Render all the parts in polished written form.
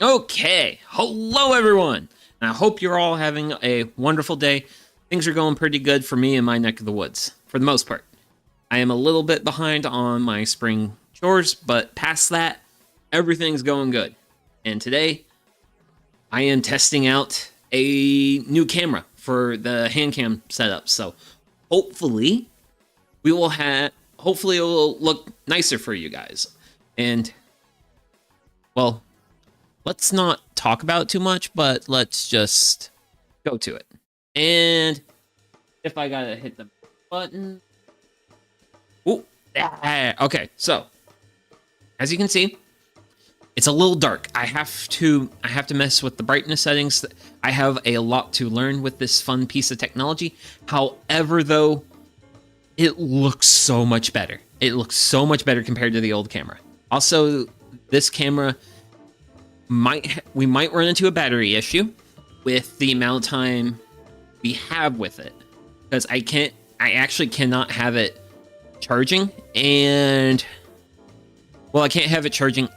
Okay, hello everyone. And I hope you're all having a wonderful day. Things are going pretty good for me in my neck of the woods, for the most part. I am a little bit behind on my spring chores, but past that, everything's going good. And today, I am testing out a new camera for the Handcam setup. So hopefully, hopefully it will look nicer for you guys. And, well, let's not talk about it too much, but let's just go to it. And if I gotta hit the button. Ooh, okay, so as you can see, it's a little dark. I have to mess with the brightness settings. I have a lot to learn with this fun piece of technology. However, though, it looks so much better. It looks so much better compared to the old camera. Also, this camera we might run into a battery issue with the amount of time we have with it, because I actually cannot have it charging, and well, I can't have it charging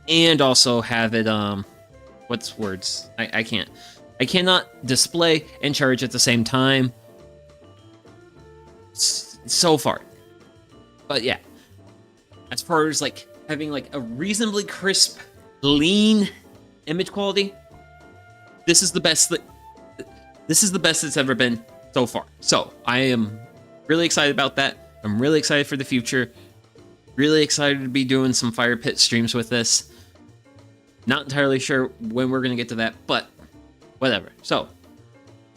and also have it what's words? I cannot display and charge at the same time so far. But yeah, as far as like having like a reasonably crisp, lean image quality, this is the best it's ever been so far. So I am really excited about that. I'm really excited for the future. Really excited to be doing some fire pit streams with this. Not entirely sure when we're gonna get to that, but whatever. So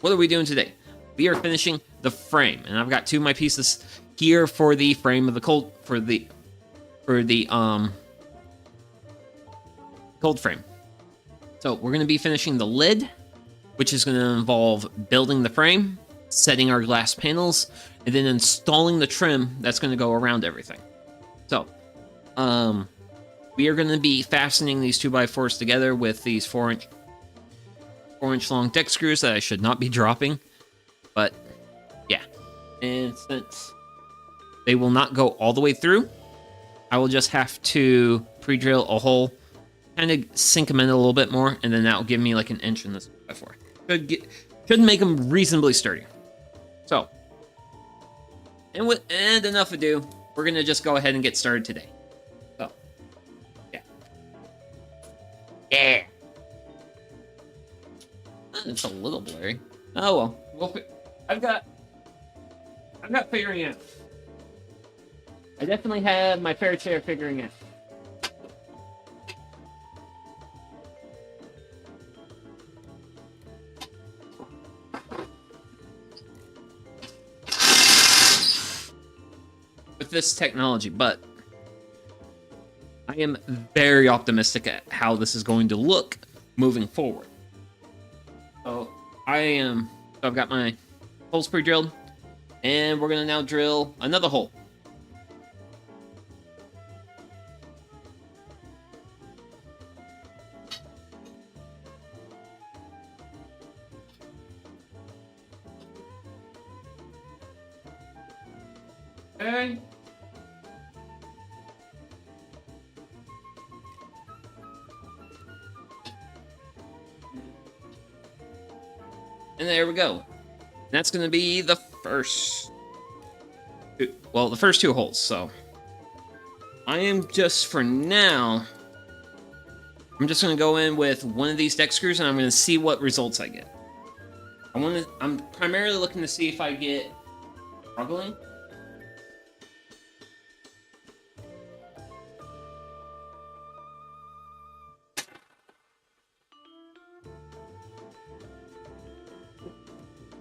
what are we doing today? We are finishing the frame, and I've got two of my pieces here for the frame of the cold frame. So we're going to be finishing the lid, which is going to involve building the frame, setting our glass panels, and then installing the trim that's going to go around everything. So we are going to be fastening these 2x4s together with these 4-inch long deck screws that I should not be dropping, but yeah. And since they will not go all the way through, I will just have to pre-drill a hole, kind of sink them in a little bit more, and then that will give me like an inch in this before. Should make them reasonably sturdy. So, and enough ado, we're gonna just go ahead and get started today. So, yeah. It's a little blurry. Oh well, I've got figuring out. I definitely have my fair share of figuring out. With this technology, but I am very optimistic at how this is going to look moving forward. So I've got my holes pre-drilled, and we're gonna now drill another hole. Okay. And there we go. That's going to be the first two holes. So I am just, for now, I'm just going to go in with one of these deck screws, and I'm going to see what results I get. I'm primarily looking to see if I get struggling.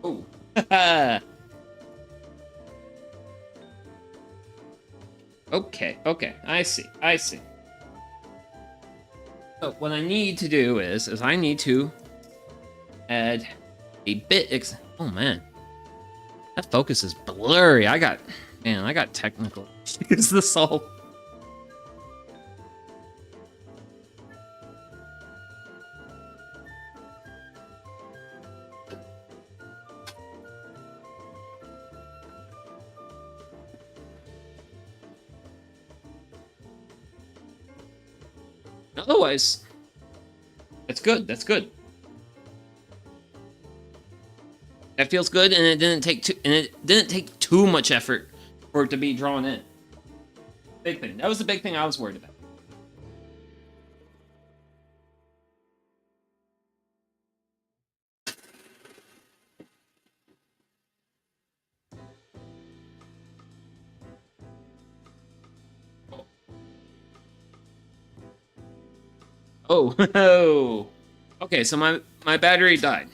Oh. Okay, I see. So what I need to do is I need to add a bit. Oh man, that focus is blurry. I got technical issues this all. Otherwise, That's good. That's good. That feels good, and it didn't take too much effort for it to be drawn in. Big thing. That was the big thing I was worried about. Oh, okay, so my battery died.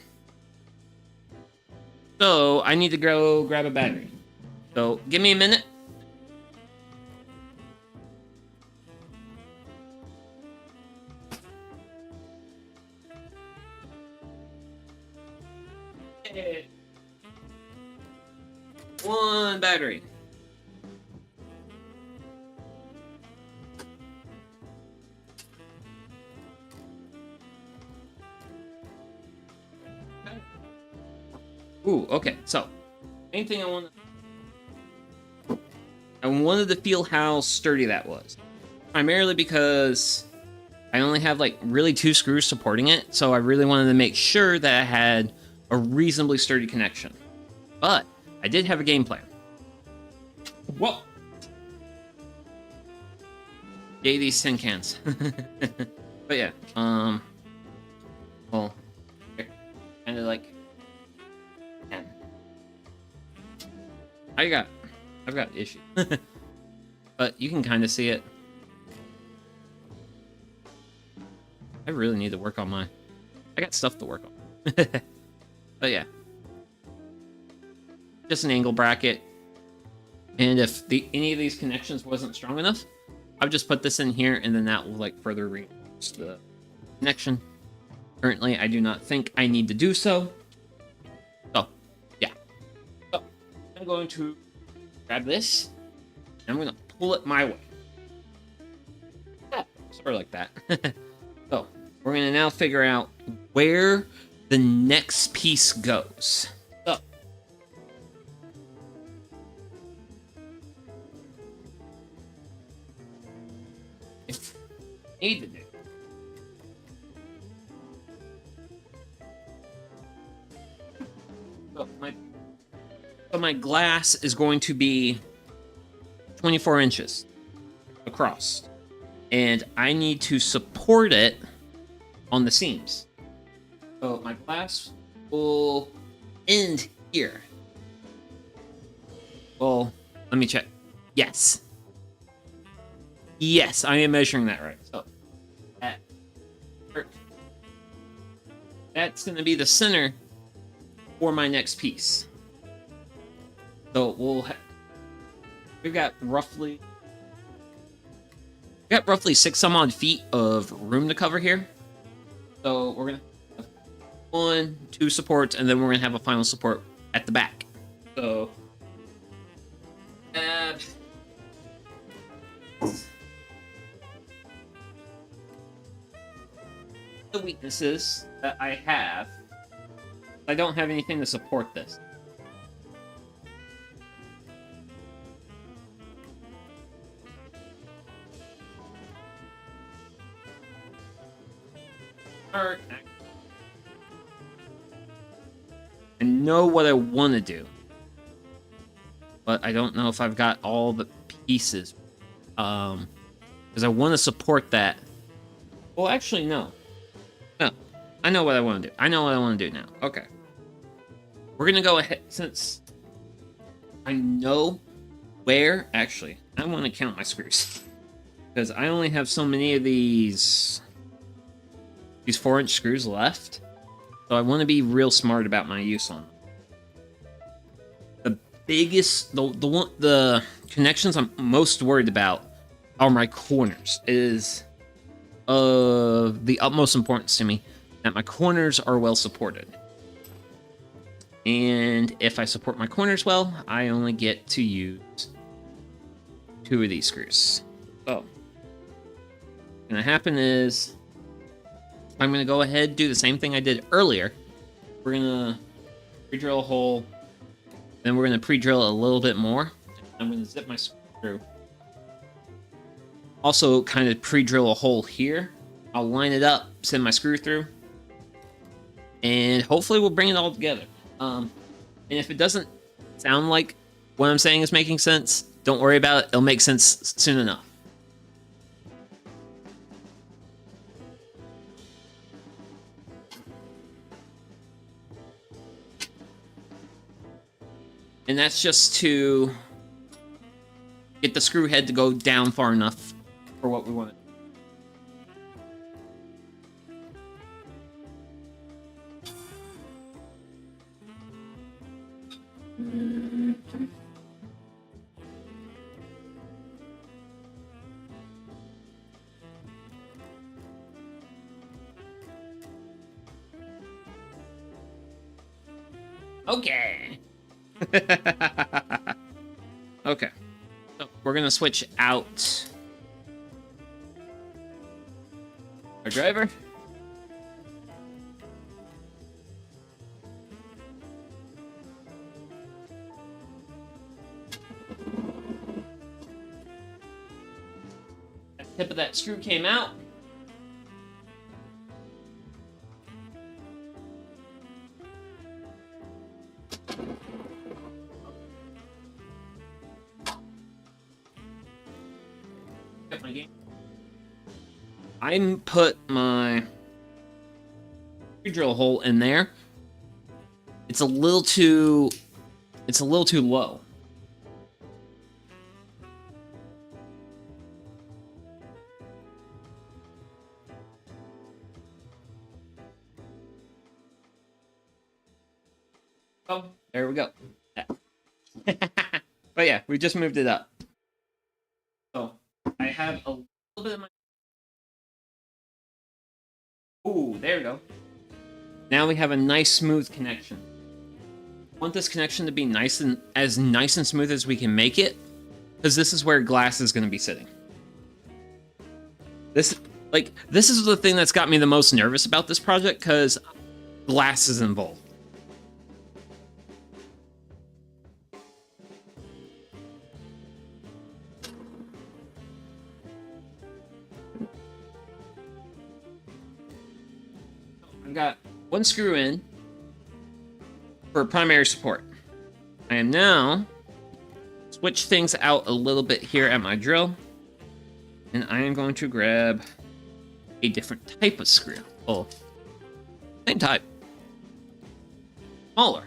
So I need to go grab a battery. So give me a minute. One battery. Ooh, okay. So, main thing I wanted to feel how sturdy that was. Primarily because I only have like really 2 screws supporting it, so I really wanted to make sure that I had a reasonably sturdy connection. But I did have a game plan. Whoa! Yay, these tin cans. But yeah, well, kind of like, I've got issues. But you can kind of see it. I really need to work on I got stuff to work on. But yeah. Just an angle bracket. And if any of these connections wasn't strong enough, I would just put this in here, and then that will like further reinforce the connection. Currently, I do not think I need to do so. So, yeah. So, I'm going to grab this, and I'm going to pull it my way. Yeah, sort of like that. So, we're going to now figure out where the next piece goes. So, if I need to do, so my glass is going to be 24 inches across, and I need to support it on the seams. So my glass will end here. Well, let me check. Yes. Yes, I am measuring that right. So that's going to be the center for my next piece. So we've got roughly 6 some odd feet of room to cover here. So we're gonna have 1, 2 supports, and then we're gonna have a final support at the back. So the weaknesses that I have, I don't have anything to support this. I know what I want to do, but I don't know if I've got all the pieces. Because I want to support that. Well, actually, no. No. I know what I want to do. I know what I want to do now. Okay. We're going to go ahead, since I know where... Actually, I want to count my screws. Because I only have so many of these 4-inch screws left. So I want to be real smart about my use on them. The biggest... The connections I'm most worried about are my corners. Is of the utmost importance to me that my corners are well supported. And if I support my corners well, I only get to use 2 of these screws. So, what's gonna happen is I'm gonna go ahead and do the same thing I did earlier. We're gonna pre-drill a hole, then we're gonna pre-drill a little bit more. I'm gonna zip my screw. Also, kind of pre-drill a hole here, I'll line it up, send my screw through, and hopefully we'll bring it all together. And if it doesn't sound like what I'm saying is making sense, don't worry about it. It'll make sense soon enough. And that's just to get the screw head to go down far enough for what we want. Okay. Okay. So we're gonna switch out our driver. The tip of that screw came out. I put my drill hole in there. It's a little too low. Oh, there we go. But yeah, we just moved it up. So I have a little bit of my. Ooh, there we go. Now we have a nice smooth connection. I want this connection to be nice and smooth as we can make it, because this is where glass is going to be sitting. This is the thing that's got me the most nervous about this project, because glass is involved. I've got one screw in for primary support. I am now switch things out a little bit here at my drill, and I am going to grab a different type of screw. Oh, same type, smaller.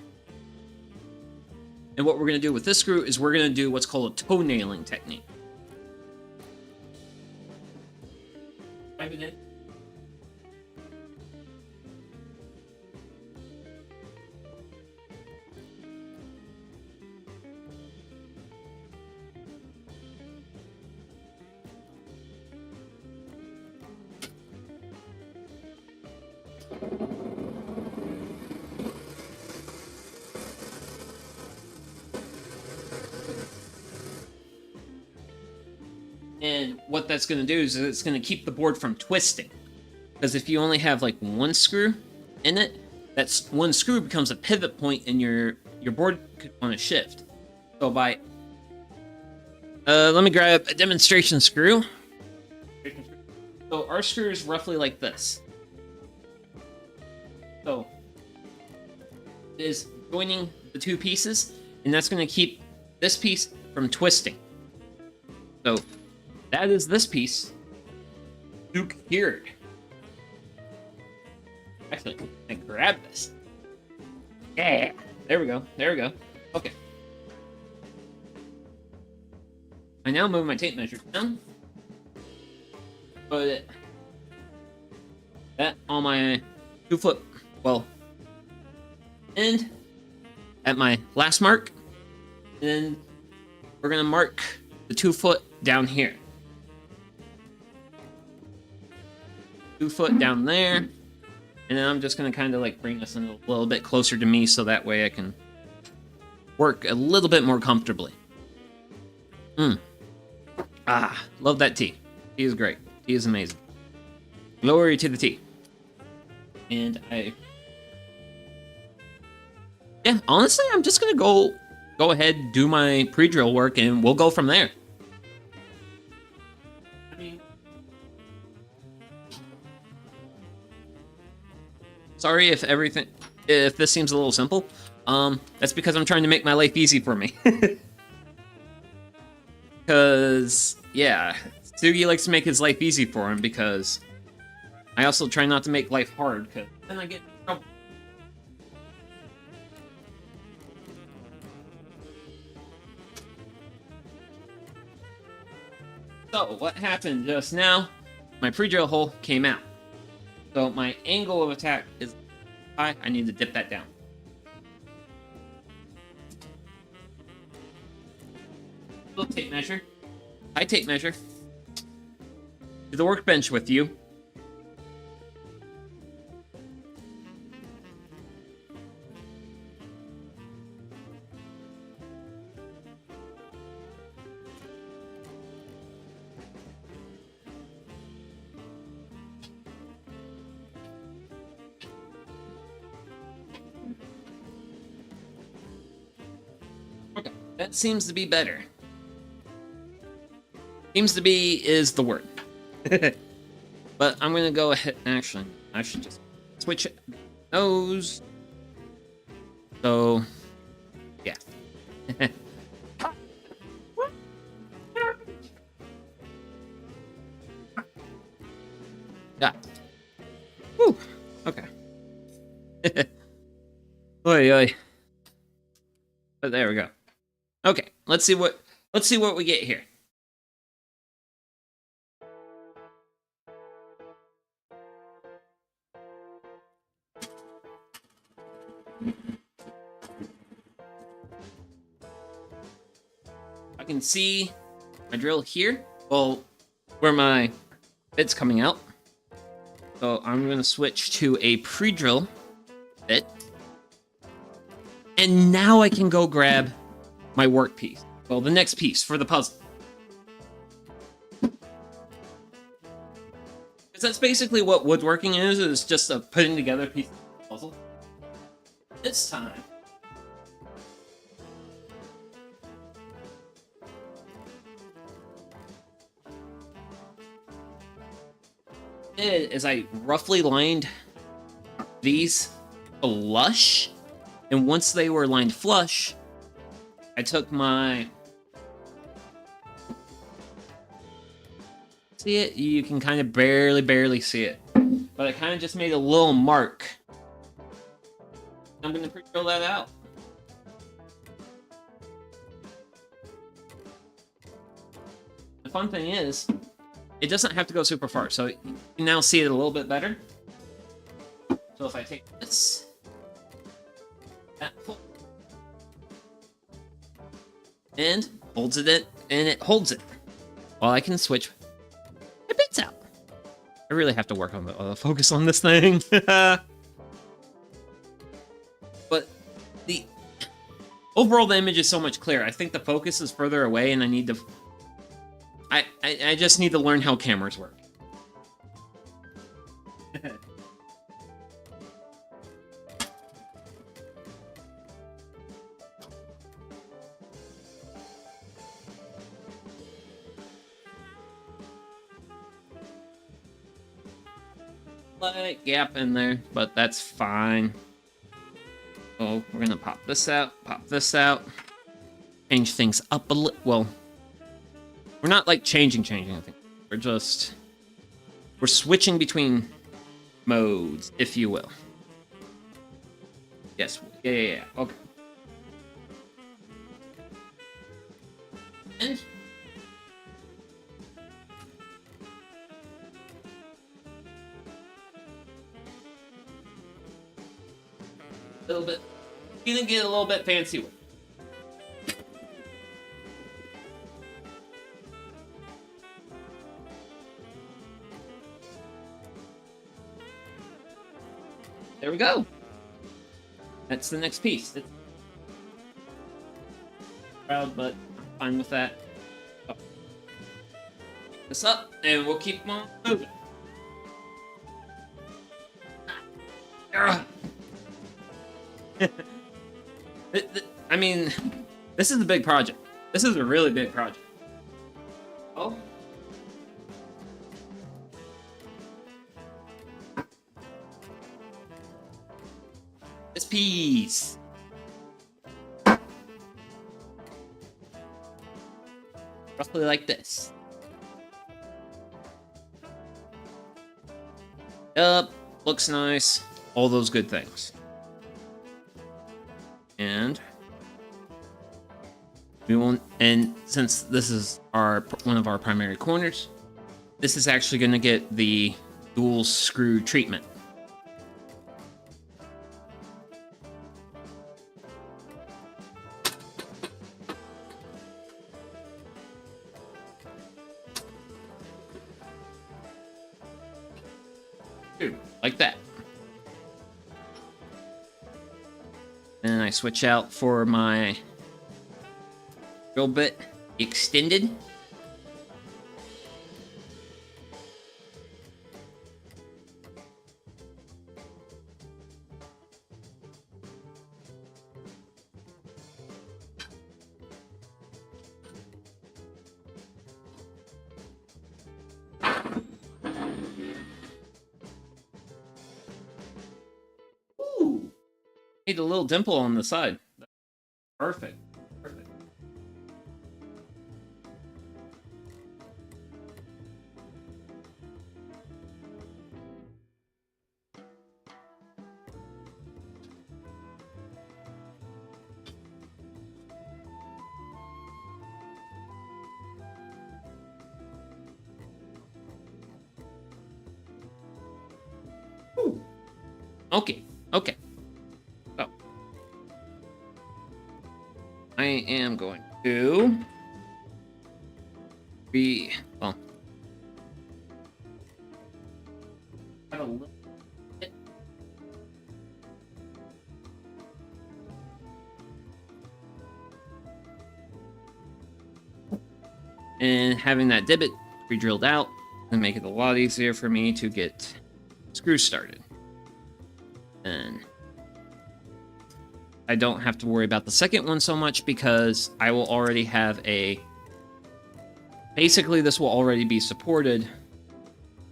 And what we're going to do with this screw is we're going to do what's called a toe nailing technique. Drive it in. And what that's going to do is it's going to keep the board from twisting. Because if you only have like one screw in it, that's one screw becomes a pivot point and your board could want to shift. So by... let me grab a demonstration screw. So our screw is roughly like this. So it is joining the two pieces, and that's going to keep this piece from twisting. So that is this piece secured. Actually, I can grab this. Yeah, there we go. There we go. Okay. I now move my tape measure down. Put that on my 2 foot, well, end at my last mark. And then we're going to mark the 2 foot down here. 2 foot down there. And then I'm just going to kind of like bring this in a little bit closer to me so that way I can work a little bit more comfortably. Ah, love that tea. Tea is great. Tea is amazing. Glory to the tea. And yeah, honestly, I'm just going to go ahead, do my pre-drill work, and we'll go from there. I mean, Sorry if this seems a little simple. That's because I'm trying to make my life easy for me. Because, yeah, Sugi likes to make his life easy for him because I also try not to make life hard, because then I get in trouble. So, what happened just now, my pre-drill hole came out. So, my angle of attack is high. I need to dip that down. Little tape measure. High tape measure. To the workbench with you. Okay, that seems to be better. Seems to be is the word. But I'm gonna go ahead. Actually, I should just switch those. So, yeah. Yeah. Whew. Okay. Oi, oi. But there we go. Okay, let's see what we get here. I can see my drill here. Well, where my bit's coming out. So I'm going to switch to a pre-drill bit. And now I can go grab my work piece. Well, the next piece for the puzzle. Because that's basically what woodworking is just a putting together piece of the puzzle. This time, is I roughly lined these flush, and once they were lined flush, I took my... See it? You can kind of barely see it. But I kind of just made a little mark. I'm going to pre-drill that out. The fun thing is, it doesn't have to go super far, so you can now see it a little bit better. So if I take this, that pull, and holds it in, and it holds it, while I can switch my bits out. I really have to work on the focus on this thing. But the overall, the image is so much clearer. I think the focus is further away, and I need to... I just need to learn how cameras work. Slight gap in there, but that's fine. So we're gonna pop this out, change things up a little. Well, we're not like changing, I think. We're switching between modes, if you will. Yes, yeah, okay. And a little bit, you can get a little bit fancy with it. There we go. That's the next piece. It's proud, but I'm fine with that. Oh. This up, and we'll keep on moving. I mean, this is a big project. This is a really big project. Oh. This piece. Roughly like this. Yep, looks nice. All those good things. And we won't. And since this is one of our primary corners, this is actually going to get the dual screw treatment. Like that. And I switch out for my drill bit extended. Ooh, made a little dimple on the side. Perfect. Perfect. Ooh. Okay. Okay. So I am going to well, have a little bit. And having that divot pre-drilled out and make it a lot easier for me to get screws started. And I don't have to worry about the second one so much because I will already have basically this will already be supported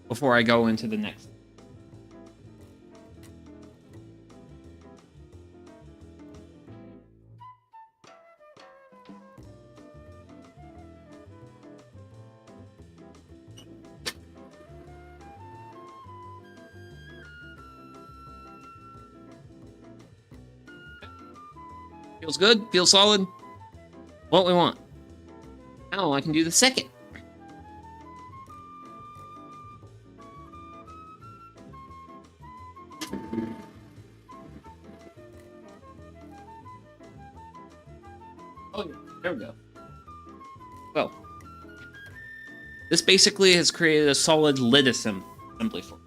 before I go into the next. Feels good, feels solid. What we want. Now I can do the second. Oh, there we go. Well, this basically has created a solid lid assembly for me.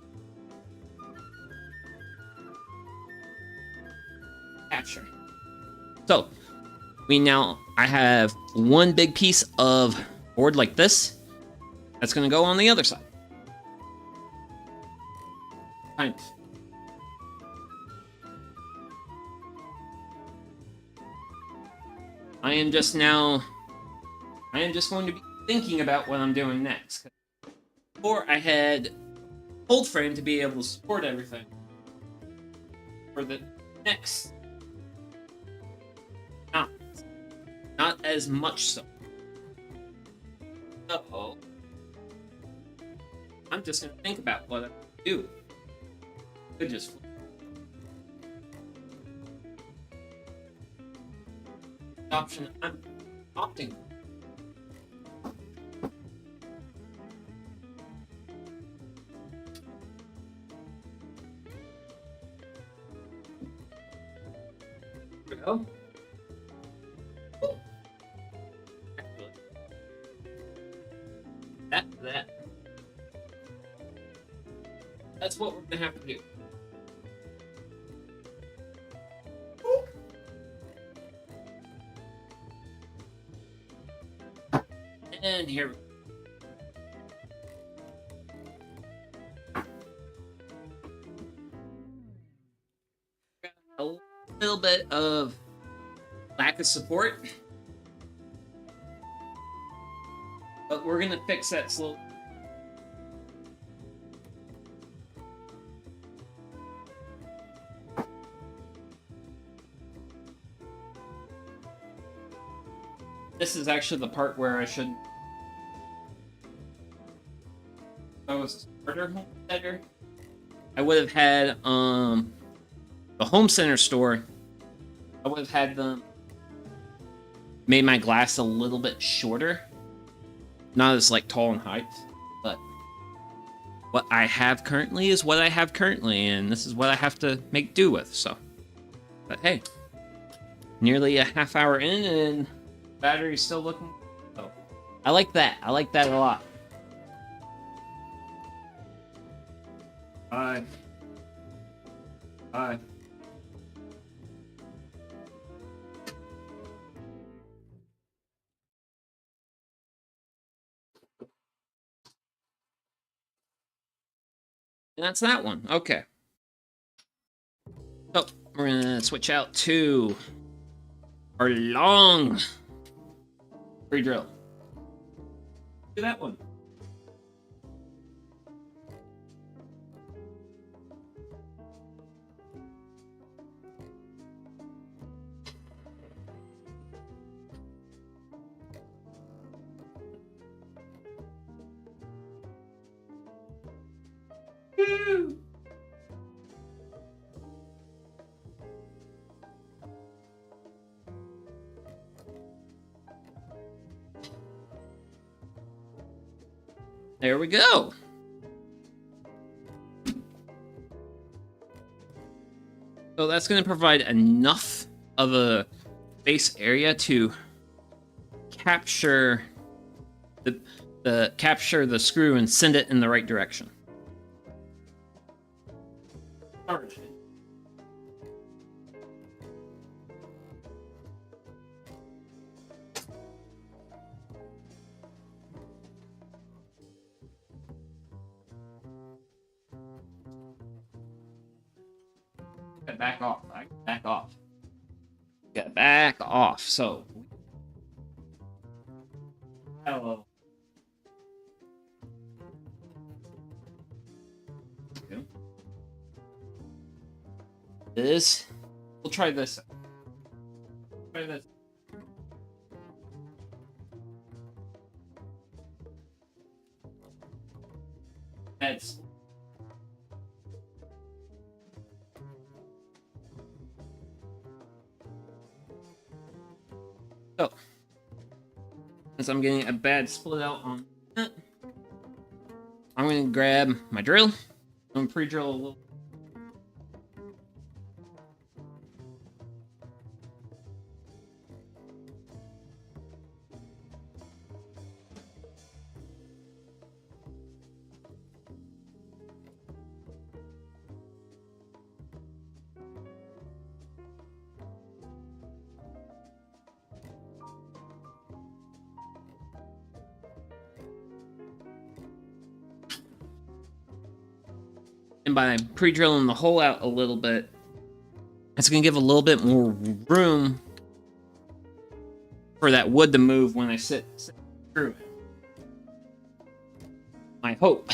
Capture. So, I have one big piece of board like this. That's going to go on the other side. Kind of. I am just going to be thinking about what I'm doing next. Before I had hold frame to be able to support everything. For the next. Not as much so. So, I'm just going to think about what I do. Could just flip. The option I'm opting. There we go. That's what we're gonna have to do. And here we go. A little bit of lack of support, but we're gonna fix that slowly. This is actually the part where I should. If I was a starter homesteader, I would have had the home center store. I would have had them made my glass a little bit shorter, not as like tall in height, but what I have currently is what I have currently, and this is what I have to make do with. So, but hey, nearly a half hour in, and battery's still looking. So, I like that. I like that a lot. Bye. Bye. And that's that one. Okay. So, we're gonna switch out to our long pre-drill. Do that one. Woo! There we go. So that's going to provide enough of a base area to capture capture the screw and send it in the right direction. Back off. Back off. Get back off. So. Hello. This. We'll try this. Try this. Heads. So, since I'm getting a bad split out on that, I'm going to grab my drill. I'm going to pre-drill a little. And by pre-drilling the hole out a little bit, it's going to give a little bit more room for that wood to move when I sit through it. My hope.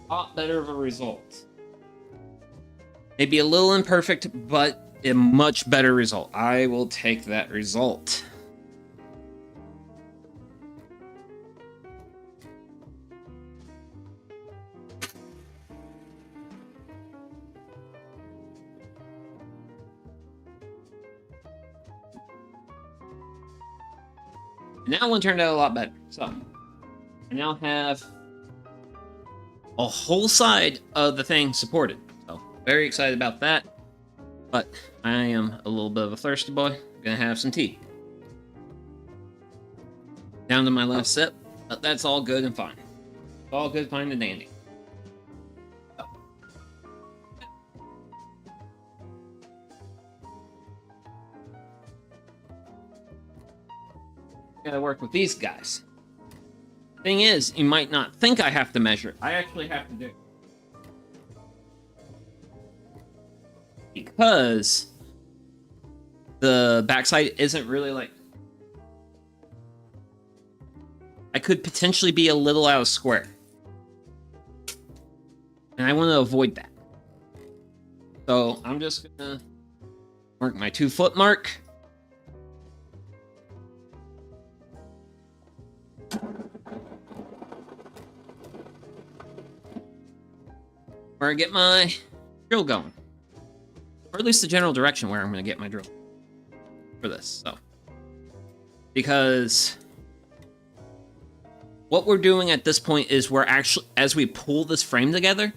A lot better of a result. Maybe a little imperfect, but a much better result. I will take that result. And that one turned out a lot better. So, I now have a whole side of the thing supported. So, very excited about that. But I am a little bit of a thirsty boy. I'm gonna have some tea. Down to my last sip. But that's all good and fine. All good, fine, and dandy. So. Gotta work with these guys. Thing is, you might not think I have to measure it. I actually have to do it. because the backside isn't really like... I could potentially be a little out of square. And I want to avoid that. So I'm just gonna mark my 2 foot mark. Where I get my drill going. Or at least the general direction where I'm gonna get my drill for this, so. Because what we're doing at this point is we're actually, as we pull this frame together,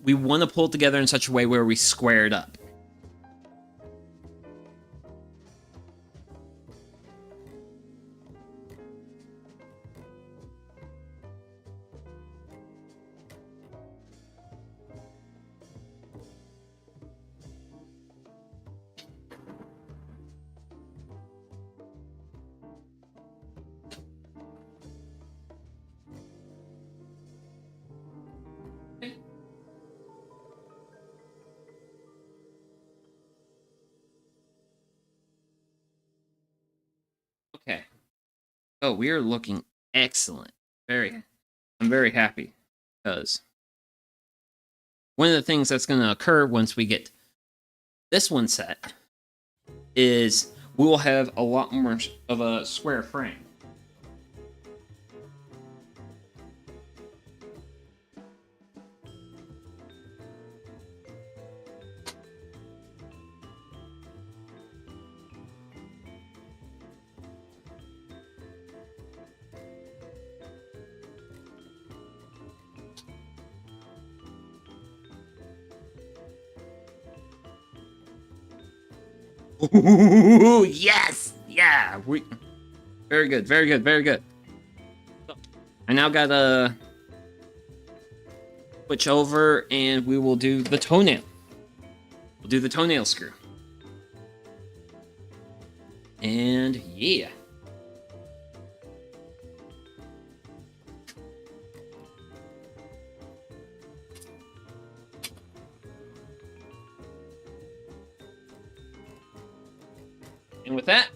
we want to pull it together in such a way where we square it up. Okay. Oh, we are looking excellent. I'm very happy because one of the things that's going to occur once we get this one set is we will have a lot more of a square frame. Ooh, yes! Yeah! Very good, very good, very good. So, I now gotta switch over and we will do the toenail. We'll do the toenail screw. And yeah. And with that,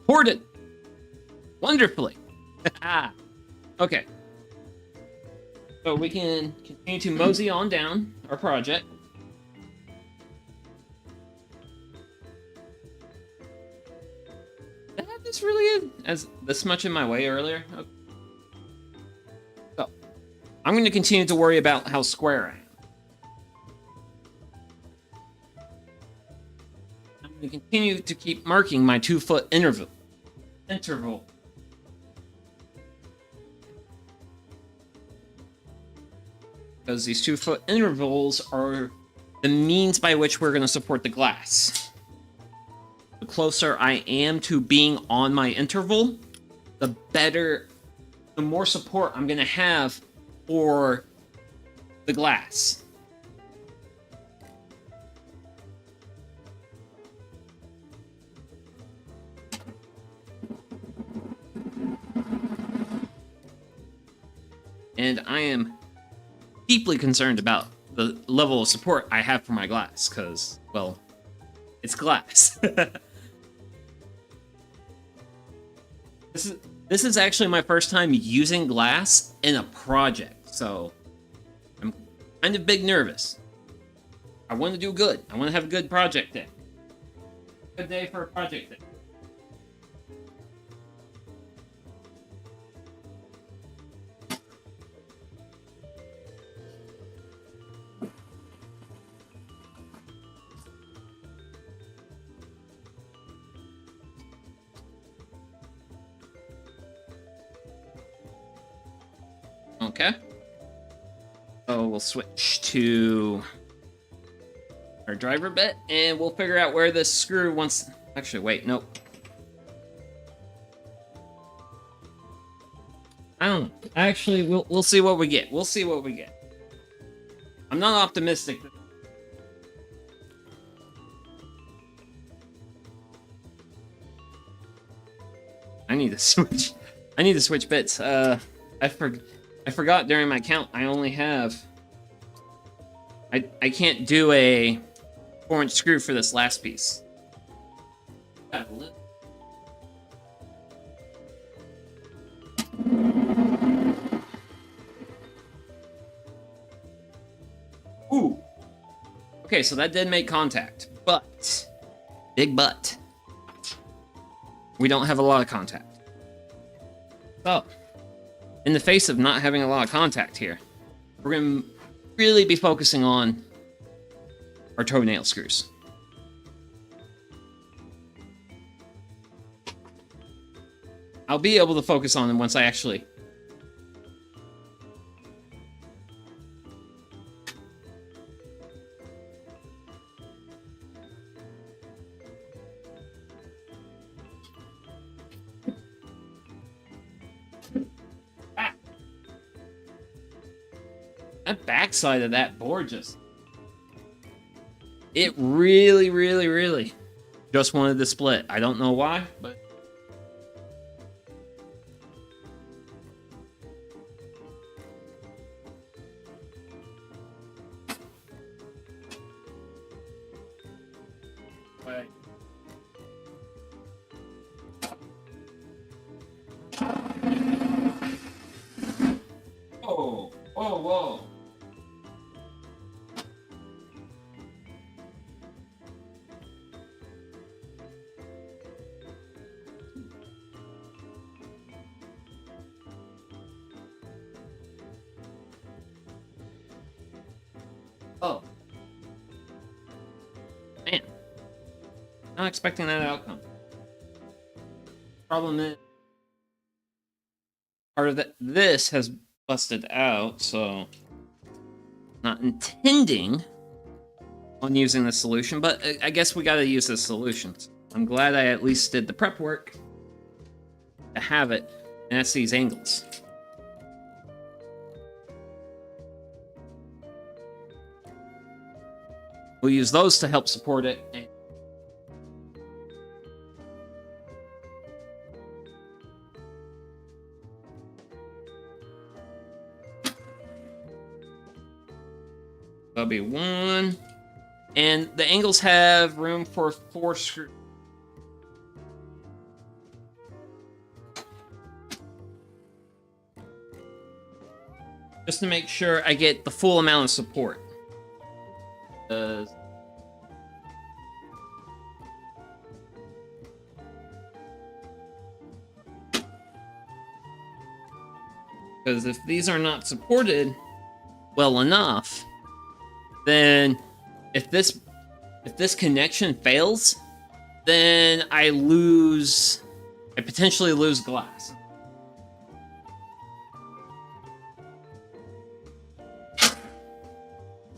ported wonderfully. Okay. So we can continue to mosey on down our project. Did I have this really as this much in my way earlier? Okay. So I'm going to continue to worry about how square I am. We continue to keep marking my 2 foot interval. Because these 2 foot intervals are the means by which we're going to support the glass. The closer I am to being on my interval, the more support I'm going to have for the glass. And I am deeply concerned about the level of support I have for my glass, because, well, it's glass. This is actually my first time using glass in a project, so I'm kind of big nervous. I want to do good. I want to have a good project day. Good day for a project day. Okay. So we'll switch to our driver bit, and we'll figure out where this screw wants... Actually, wait, nope. I don't know. Actually, we'll see what we get. We'll see what we get. I'm not optimistic. I need to switch. I need to switch bits. I forgot during my count I only have... I can't do a 4-inch screw for this last piece. Ooh. Okay, so that did make contact, but big but. We don't have a lot of contact. So, in the face of not having a lot of contact here, we're going to really be focusing on our toenail screws. I'll be able to focus on them once I actually... That backside of that board just... It really just wanted to split. I don't know why, but... Wait. Whoa, whoa. Oh. Man. Not expecting that outcome. Problem is, part of this has busted out, so not intending on using the solution, but I guess we gotta use the solutions. I'm glad I at least did the prep work to have it, and that's these angles. We'll use those to help support it. That'll be 1. And the angles have room for 4 screws. Just to make sure I get the full amount of support. Because if these are not supported well enough, then if this connection fails, then I potentially lose glass.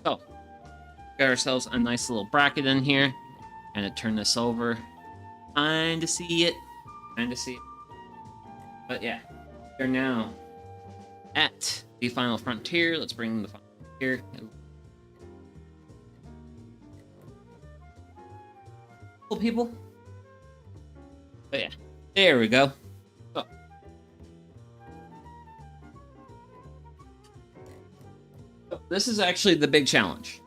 So, got ourselves a nice little bracket in here. Kind of turn this over. Kind of see it. But yeah, we're now at the final frontier. Let's bring the final frontier. Cool people. But yeah, there we go. So this is actually the big challenge.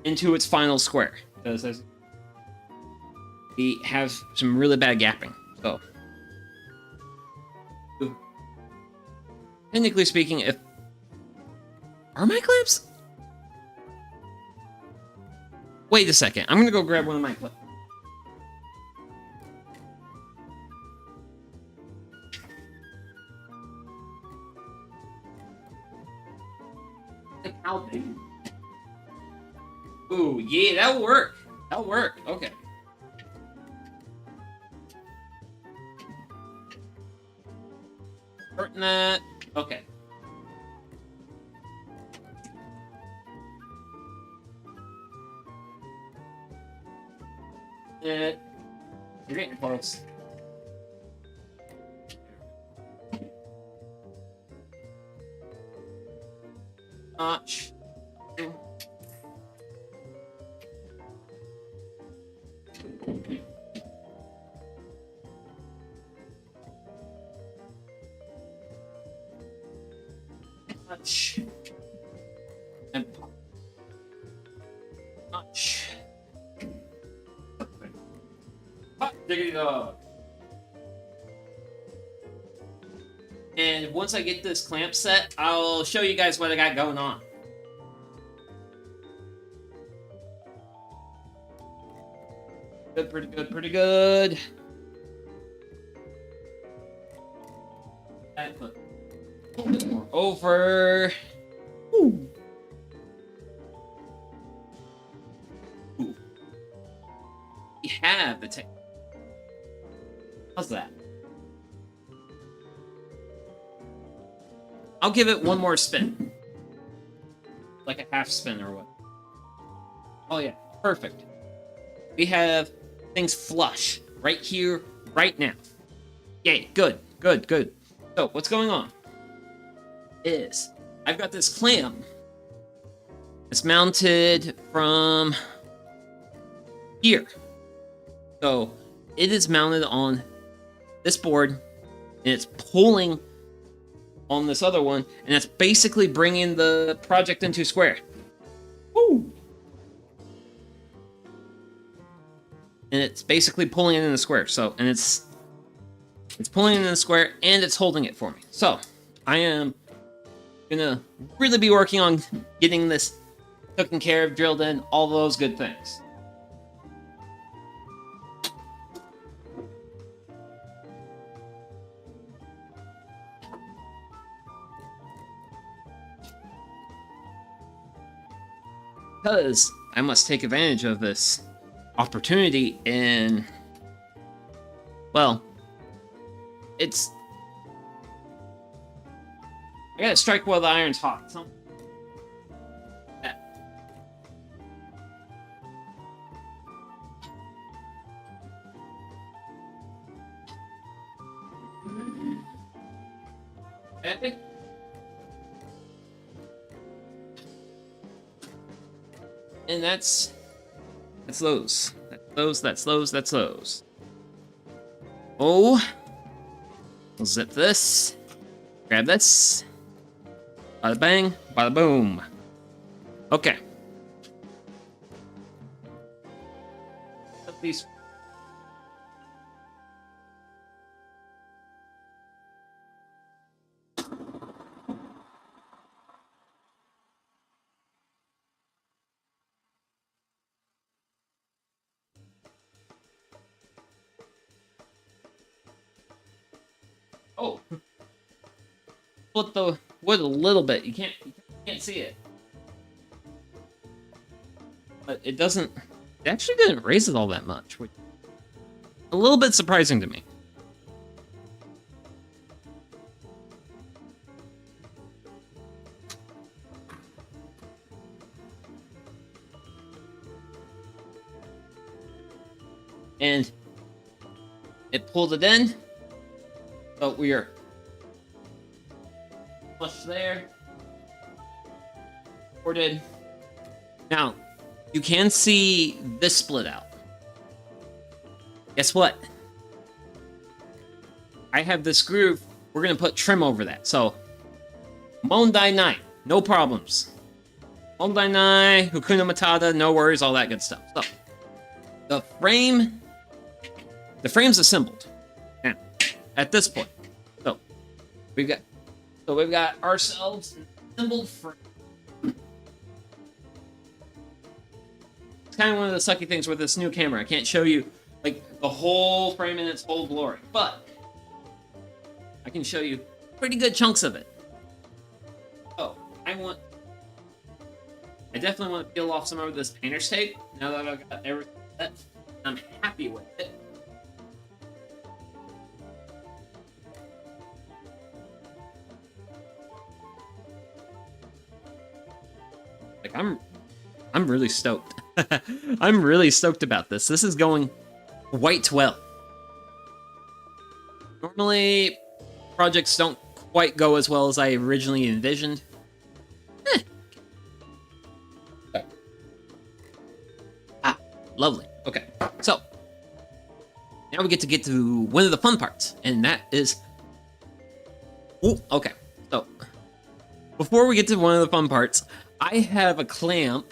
Into its final square, because we have some really bad gapping. So, technically speaking, are my clamps? Wait a second. I'm gonna go grab one of my clips. Like how big? Ooh, yeah, that'll work. Okay. Shorten that. Okay. You're getting close. Notch. and punch. Hot diggity dog. And once I get this clamp set, I'll show you guys what I got going on. Good, pretty good, pretty good. And put a little bit more over. Ooh. Ooh. We have the technique. How's that? I'll give it one more spin. Like a half spin or what. Oh yeah, perfect. We have things flush right here, right now. Yay, good, good, good. So what's going on is I've got this clamp. It's mounted from here. So it is mounted on this board and it's pulling on this other one, and it's basically bringing the project into square. Woo! And it's basically pulling it in the square. So, and it's pulling it in the square, and it's holding it for me. So, I am gonna really be working on getting this taken care of, drilled in, all those good things. Because I must take advantage of this opportunity and, well, it's... I gotta strike while the iron's hot. So... yeah. Epic. And that's those. That's those. Oh. We'll zip this. Grab this. Bada bang, bada boom. Okay. Put these. Oh, flip the wood a little bit. You can't see it, but it doesn't. It actually didn't raise it all that much, which a little bit surprising to me. And it pulled it in. So we are flush there. Ported. Now, you can see this split out. Guess what? I have this groove. We're going to put trim over that. So, Mondai Nai, no problems. Mondai Nai, Hakuna Matata, no worries, all that good stuff. So, the frame's assembled. Now, at this point, so we've got ourselves an assembled frame. It's kind of one of the sucky things with this new camera. I can't show you like the whole frame in its whole glory, but I can show you pretty good chunks of it. Oh, I definitely want to peel off some of this painter's tape now that I've got everything set. I'm happy with it. Like I'm really stoked. I'm really stoked about this. This is going quite well. Normally, projects don't quite go as well as I originally envisioned. Lovely. Okay, so now we get to one of the fun parts, and that is... Ooh, okay, so before we get to one of the fun parts, I have a clamp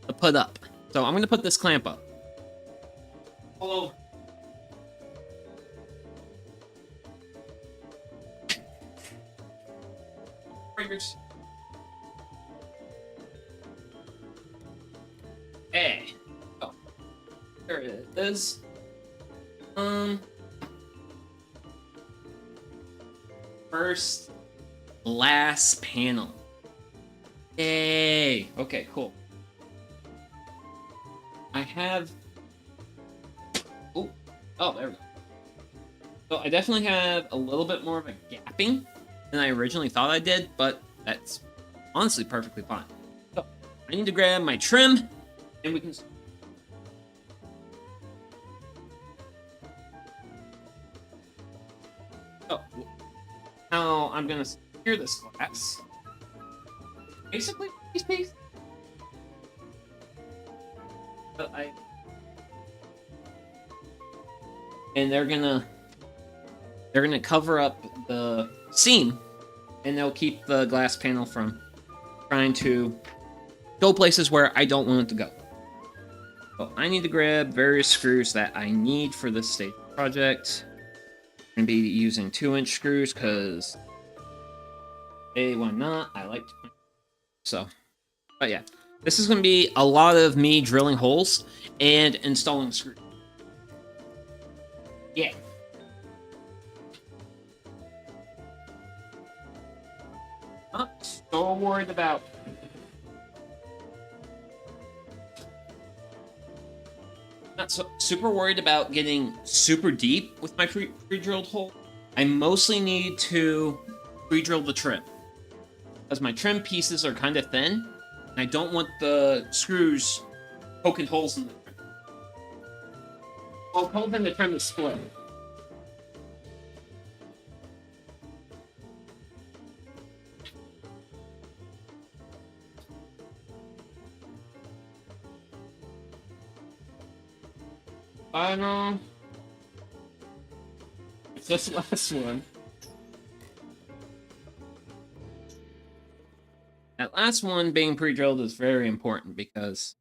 to put up. So I'm going to put this clamp up. Hello. Hey. Oh, there it is. First glass panel. Yay. Okay, cool. I have... Oh, there we go. So I definitely have a little bit more of a gapping than I originally thought I did, but that's honestly perfectly fine. So I need to grab my trim, and we can... Oh, now I'm gonna secure this glass. Basically, piece. But and they're gonna cover up the seam, and they'll keep the glass panel from trying to go places where I don't want it to go. So I need to grab various screws that I need for this stage project. I'm gonna be using 2-inch screws because hey, why not? I like to. So, but yeah, this is gonna be a lot of me drilling holes and installing screws. Yeah. Not so worried about... Not so super worried about getting super deep with my pre-drilled hole. I mostly need to pre-drill the trim, because my trim pieces are kind of thin, and I don't want the screws poking holes in the trim. Well, hoping the trim is split. I know. It's this last one. That last one being pre-drilled is very important because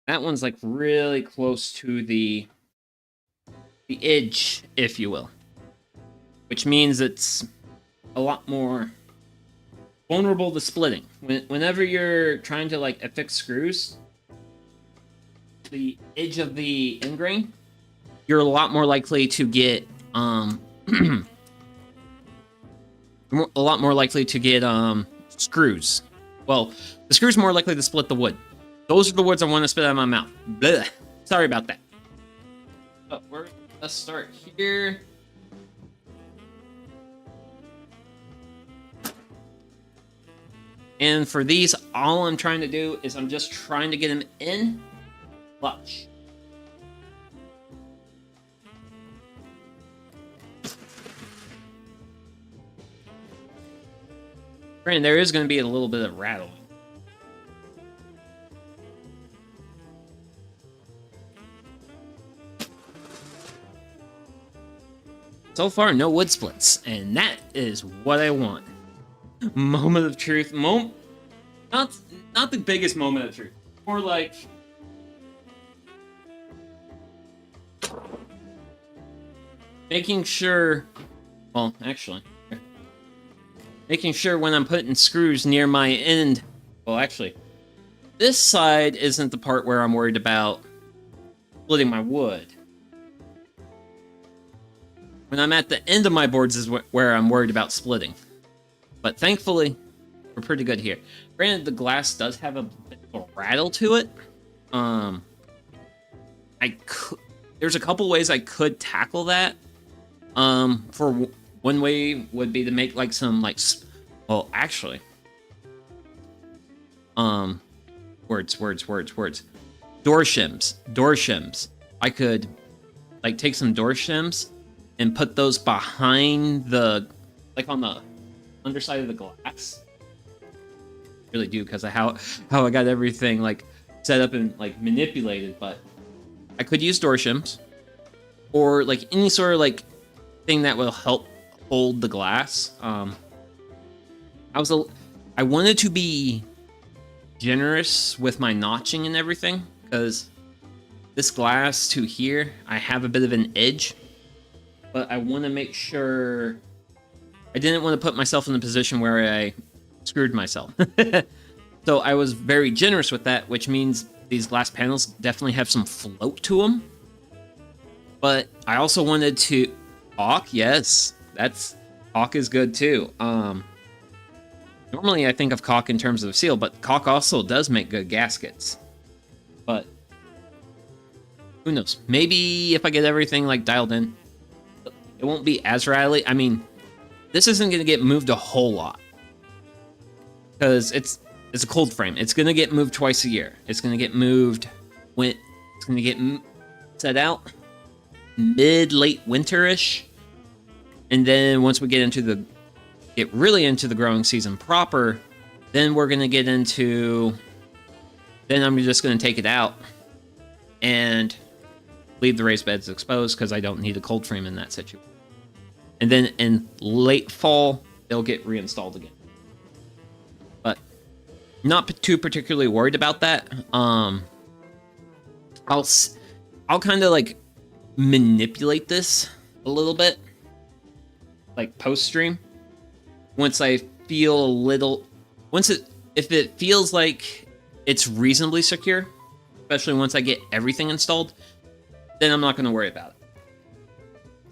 that one's like really close to the edge, if you will. Which means it's a lot more vulnerable to splitting. Whenever you're trying to like affix screws, the edge of the end grain, you're a lot more likely to get a lot more likely to get screws. Well, the screws are more likely to split the wood. Those are the words I want to spit out of my mouth. Blech. Sorry about that. But let's start here. And for these, all I'm trying to do is I'm just trying to get them in flush. Granted, there is going to be a little bit of rattling. So far, no wood splits, and that is what I want. Moment of truth. Not the biggest moment of truth. More like... making sure... Well, actually... making sure when I'm putting screws near my end... Well, actually... this side isn't the part where I'm worried about splitting my wood. When I'm at the end of my boards is where I'm worried about splitting. But thankfully, we're pretty good here. Granted, the glass does have a bit of a rattle to it. There's a couple ways I could tackle that. For one way would be to make like some like, well, actually, words. Door shims. I could like take some door shims and put those behind the, like on the underside of the glass. I really do, because of how I got everything like set up and like manipulated. But I could use door shims, or like any sort of like thing that will help hold the glass. I wanted to be generous with my notching and everything, because this glass to here, I have a bit of an edge, but I want to make sure I didn't want to put myself in a position where I screwed myself. So I was very generous with that, which means these glass panels definitely have some float to them. But I also wanted to... caulk, yes, caulk is good too. Normally I think of caulk in terms of seal, but caulk also does make good gaskets. But who knows? Maybe if I get everything like dialed in, it won't be as rattly. I mean, this isn't going to get moved a whole lot because it's a cold frame. It's going to get moved twice a year. It's going to get moved when it's going to get set out mid-late winterish, and then once we get really into the growing season proper, then we're going to get into, then I'm just going to take it out and leave the raised beds exposed because I don't need a cold frame in that situation. And then in late fall, they'll get reinstalled again. But not too particularly worried about that. I'll kind of like manipulate this a little bit, like post stream. Once I feel a little, if it feels like it's reasonably secure, especially once I get everything installed, then I'm not going to worry about it.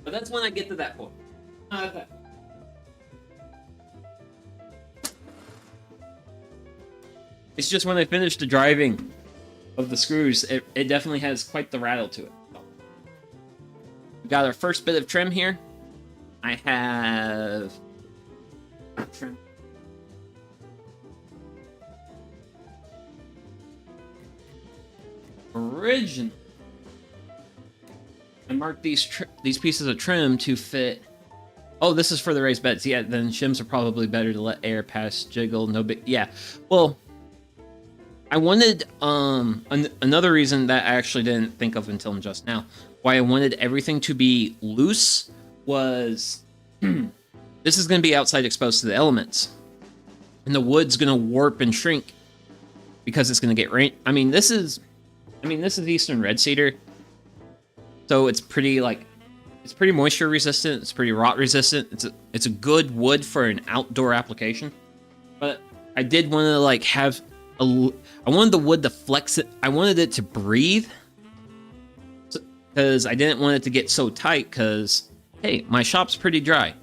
But that's when I get to that point. It's just when I finish the driving of the screws, it definitely has quite the rattle to it. We got our first bit of trim here. I have trim. Originally, I marked these pieces of trim to fit. Oh, this is for the raised beds. Yeah, then shims are probably better to let air pass, jiggle, no big. Yeah, well, I wanted another reason that I actually didn't think of until just now. Why I wanted everything to be loose was this is going to be outside exposed to the elements, and the wood's going to warp and shrink because it's going to get rain. I mean, this is Eastern red cedar, so it's pretty moisture resistant. It's pretty rot resistant. It's a good wood for an outdoor application. But I did want to like have I wanted the wood to flex it. I wanted it to breathe, because I didn't want it to get so tight. Because hey, my shop's pretty dry,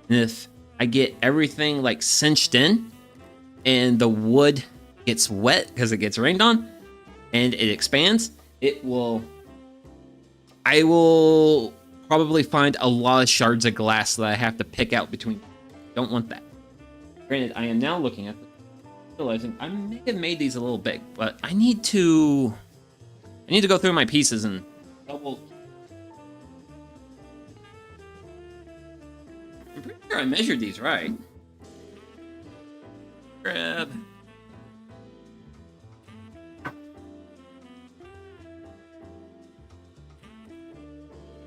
and if I get everything like cinched in, and the wood gets wet because it gets rained on, and it expands, I will probably find a lot of shards of glass that I have to pick out between. Don't want that. Granted, I am now looking at the realizing I may have made these a little big, but I need to go through my pieces and double. I'm pretty sure I measured these right. Grab.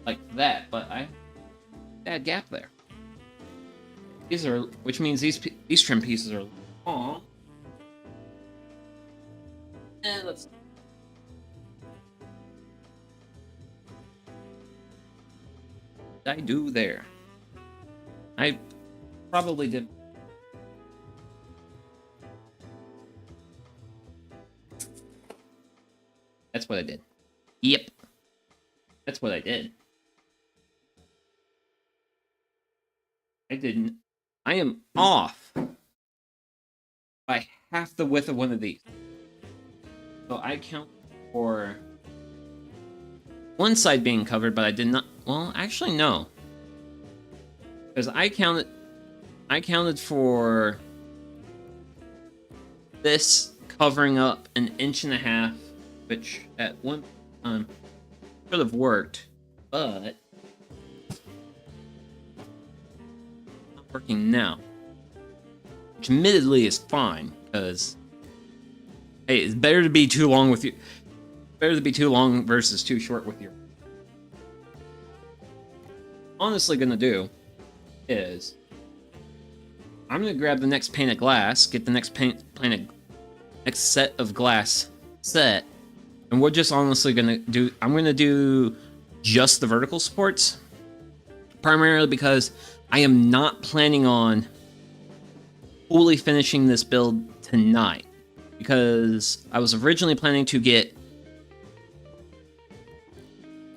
Like that, but I had a gap there. These are, which means these trim pieces are long. And let's. What did I do there? I probably did. That's what I did. Yep. That's what I did. I didn't. I am off by half the width of one of these. So I count for one side being covered, but I did not. Well, actually, no. Because I counted for this covering up 1.5 inches, which at one time should have worked, but not working now. Which admittedly is fine, because hey, it's better to be too long with you. Better to be too long versus too short with your. Honestly, gonna do is I'm gonna grab the next pane of glass, get the next pane next set of glass set, and we're just honestly gonna do. I'm gonna do just the vertical supports, primarily because I am not planning on fully finishing this build tonight, because I was originally planning to get,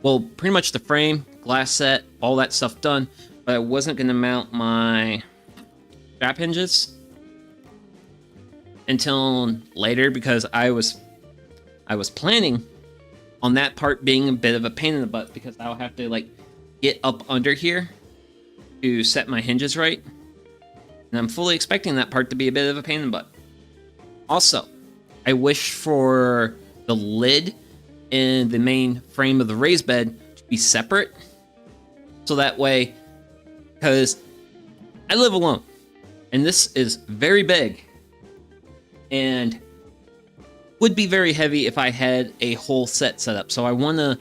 well, pretty much the frame, glass set, all that stuff done, but I wasn't going to mount my strap hinges until later, because I was planning on that part being a bit of a pain in the butt, because I'll have to like get up under here to set my hinges right, and I'm fully expecting that part to be a bit of a pain in the butt. Also, I wish for the lid and the main frame of the raised bed to be separate, so that way, because I live alone, and this is very big, and would be very heavy if I had a whole set up. So I want to,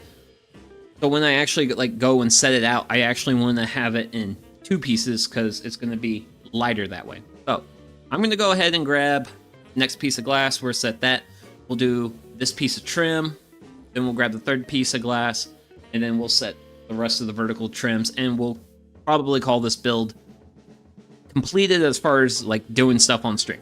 so when I actually like go and set it out, I actually want to have it in 2 pieces, because it's going to be lighter that way. So I'm going to go ahead and grab the next piece of glass. We'll set that. We'll do this piece of trim, then we'll grab the 3rd piece of glass, and then we'll set the rest of the vertical trims, and we'll probably call this build completed as far as like doing stuff on stream.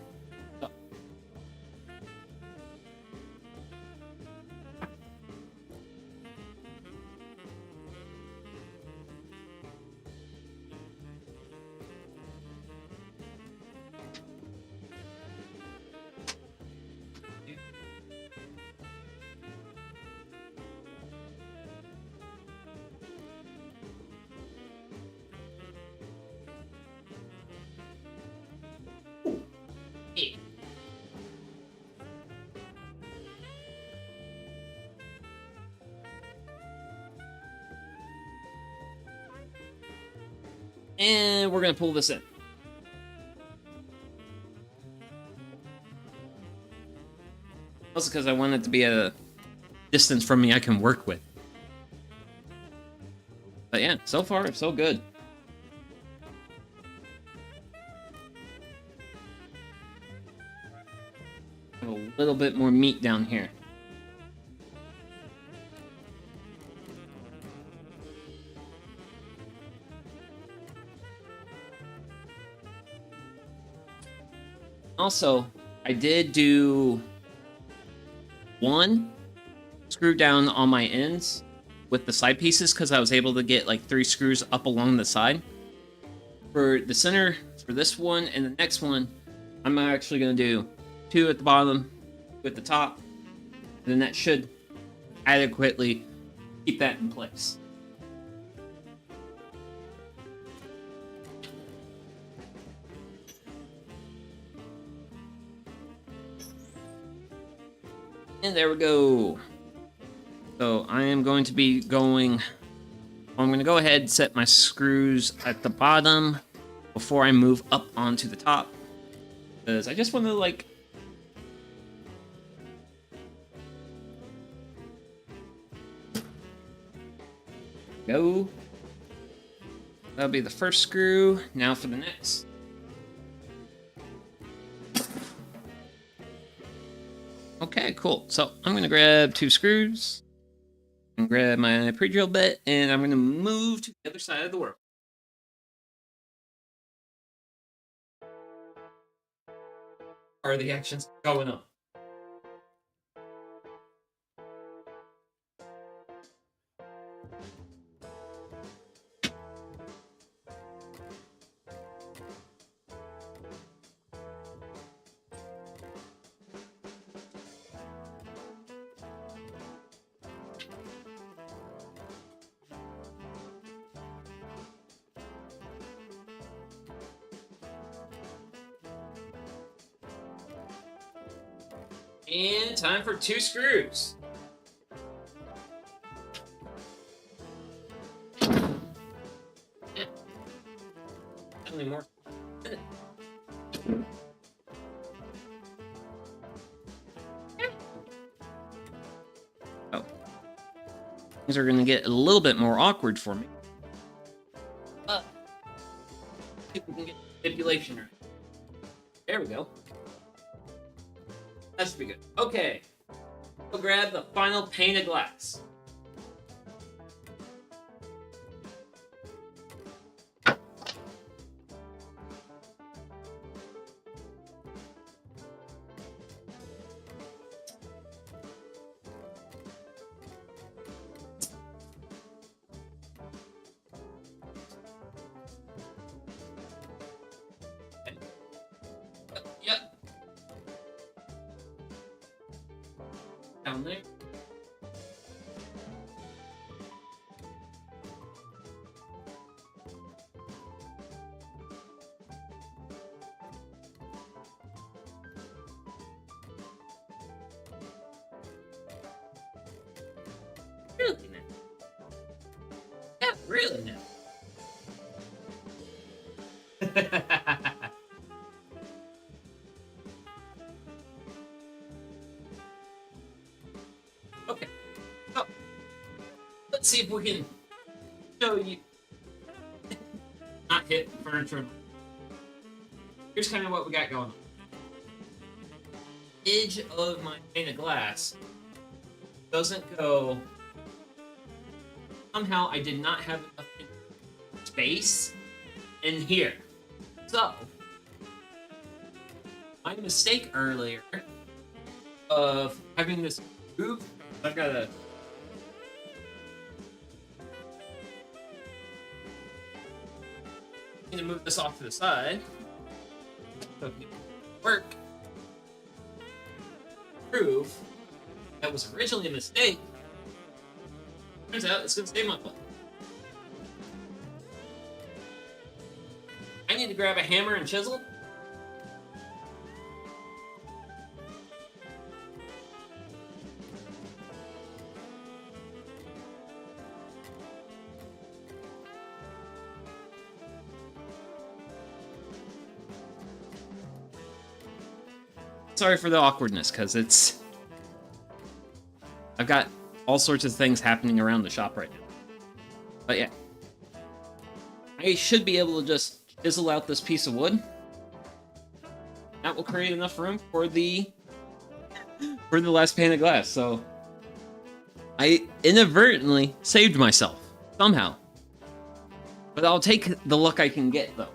And we're going to pull this in. Also because I want it to be a distance from me I can work with. But yeah, so far, so good. Have a little bit more meat down here. Also, I did do 1 screw down on my ends with the side pieces, because I was able to get like 3 screws up along the side. For the center, for this one and the next one, I'm actually going to do 2 at the bottom, 2 at the top, and then that should adequately keep that in place. And there we go. So I am going to be going... I'm going to go ahead and set my screws at the bottom before I move up onto the top, because I just want to like... Go. That'll be the first screw. Now for the next. Okay, cool. So I'm going to grab 2 screws and grab my pre-drill bit, and I'm going to move to the other side of the world. Are the actions going on? And time for 2 screws. Only more. Oh. Things are going to get a little bit more awkward for me. But if we can get manipulation right. There we go. That's should be good. Okay. We'll grab the final pane of glass. Yep. Down there. Really now? Yeah, really now. Okay, so let's see if we can show you. Not hit furniture. Here's kind of what we got going on. Edge of my pane of glass doesn't go. Somehow I did not have enough space in here. So, my mistake earlier of having this move, I've got to need to move this off to the side so it can work. Prove that was originally a mistake. Turns out it's going to save my butt. I need to grab a hammer and chisel. Sorry for the awkwardness, because I've got all sorts of things happening around the shop right now. But yeah. I should be able to just chisel out this piece of wood. That will create enough room for the last pane of glass. So I inadvertently saved myself somehow. But I'll take the luck I can get, though.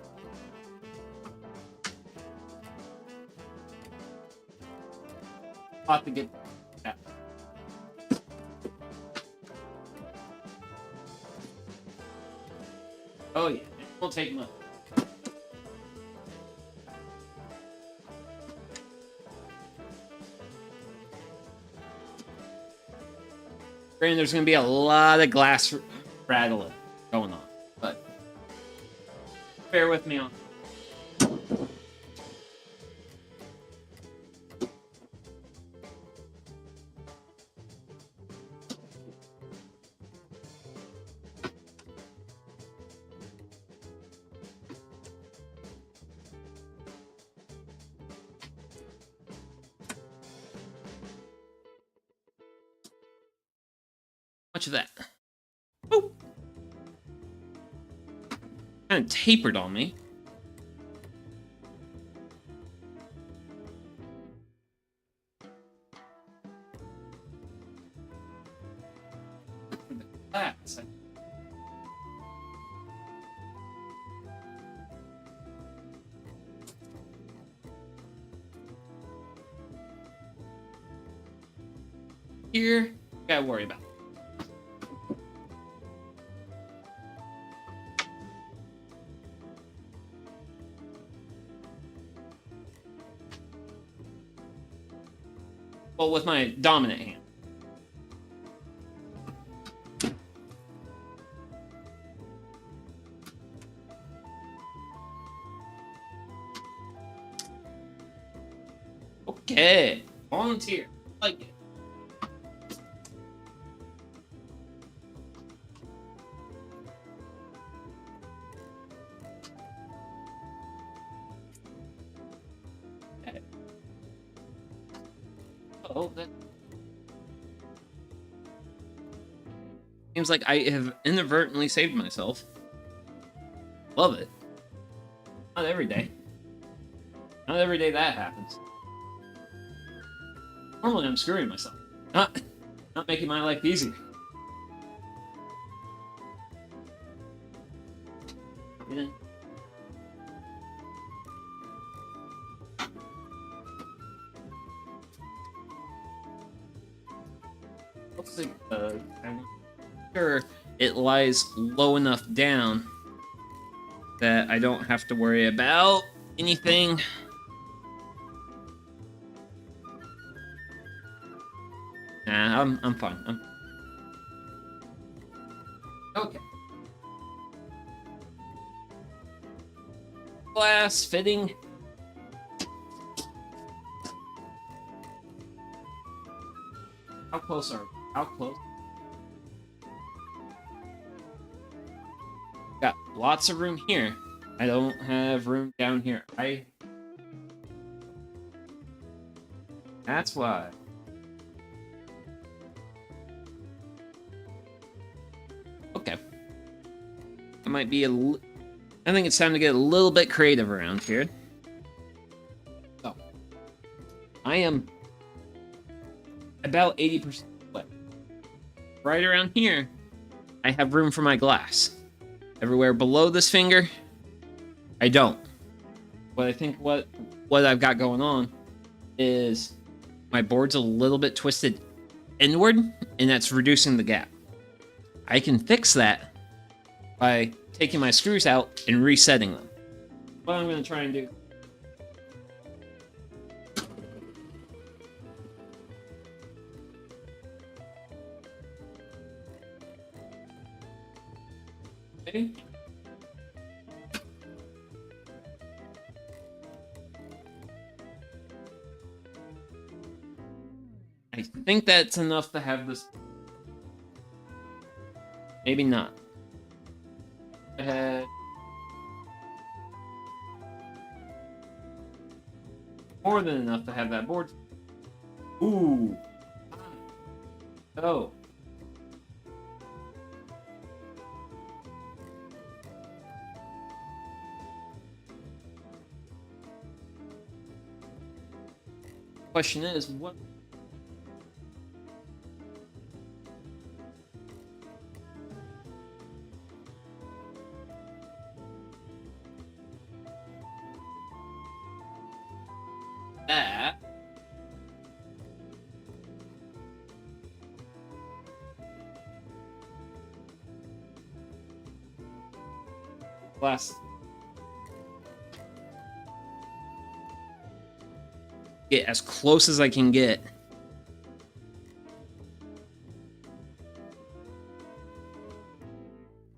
I'll have to get that. Oh yeah, it will take much. Granted, there's going to be a lot of glass rattling going on, but bear with me on. Much of that. Oh, kind of tapered on me. Glass. Here, gotta worry about. Well, with my dominant hand. Okay, volunteer. I like it. Okay. Oh, that seems like I have inadvertently saved myself. Love it. Not every day. Not every day that happens. Normally I'm screwing myself. Not making my life easier. Yeah. I'm sure it lies low enough down that I don't have to worry about anything. Nah, I'm fine. Okay. Glass fitting. How close are we? How close? Got lots of room here. I don't have room down here. That's why. Okay. I might be I think it's time to get a little bit creative around here. So, I am about 80% split. Right around here, I have room for my glass. Everywhere below this finger, I don't. But I think what I've got going on is my board's a little bit twisted inward, and that's reducing the gap. I can fix that by taking my screws out and resetting them. What I'm going to try and do. Okay. I think that's enough to have this. Maybe not. More than enough to have that board. Ooh. Oh. Question is, what? That. Glass. Get as close as I can get.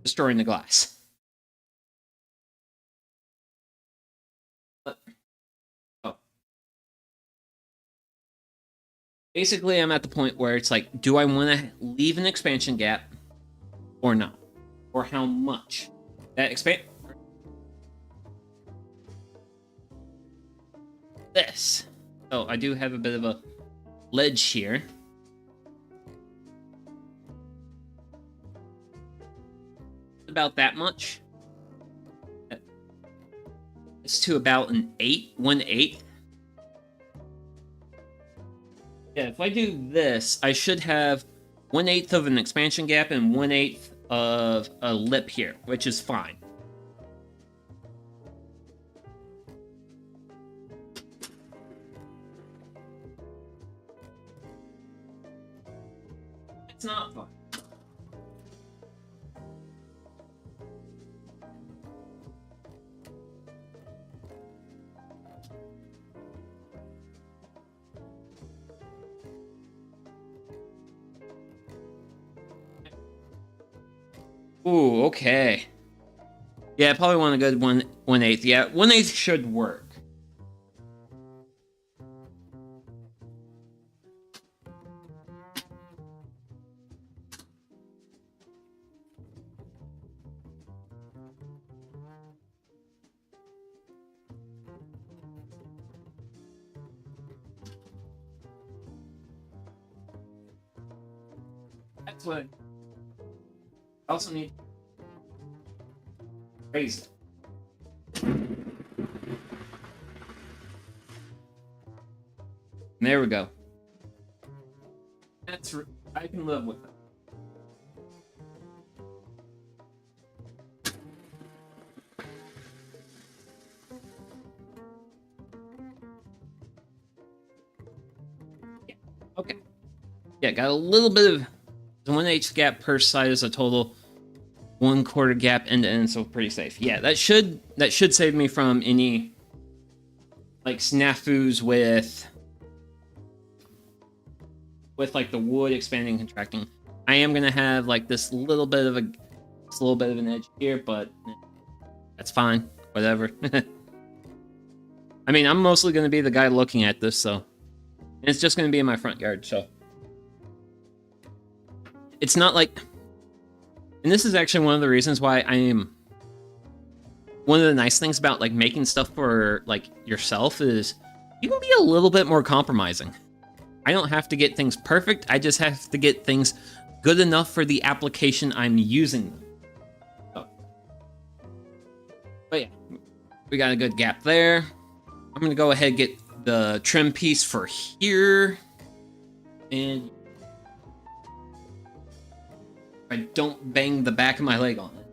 Destroying the glass. Oh. Basically, I'm at the point where it's like, do I want to leave an expansion gap or not? Or how much? That expand. This. So I do have a bit of a ledge here. About that much. It's to about an 1/8. Yeah, if I do this, I should have 1/8 of an expansion gap and 1/8 of a lip here, which is fine. It's not fun. Ooh, okay. Yeah, I probably want a good 1/8. Yeah, 1/8 should work. That's what I also need. Raise it. There we go. I can live with it. Yeah. Okay. Yeah, got a little bit of 1/8 gap per side is a total 1/4 gap end to end, so pretty safe. Yeah, that should save me from any like snafus with like the wood expanding and contracting. I am gonna have like this little bit of an edge here, but that's fine. Whatever. I mean, I'm mostly gonna be the guy looking at this, so and it's just gonna be in my front yard, so it's not like. And this is actually one of the reasons why I am. One of the nice things about like making stuff for like yourself is you can be a little bit more compromising. I don't have to get things perfect. I just have to get things good enough for the application I'm using them. So. But yeah, we got a good gap there. I'm gonna go ahead and get the trim piece for here. And I don't bang the back of my leg on it.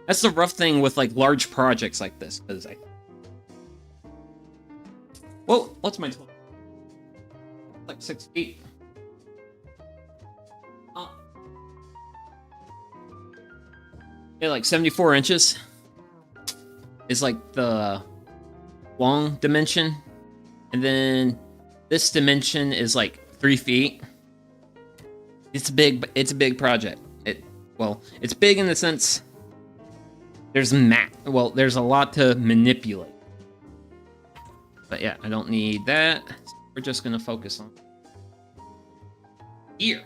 That's the rough thing with like large projects like this, because whoa, what's my total? Like 6 feet. Yeah, like 74 inches is like the long dimension, and then this dimension is like 3 feet. It's a big project. It's big in the sense there's a lot to manipulate. But yeah, I don't need that. So we're just gonna focus on here.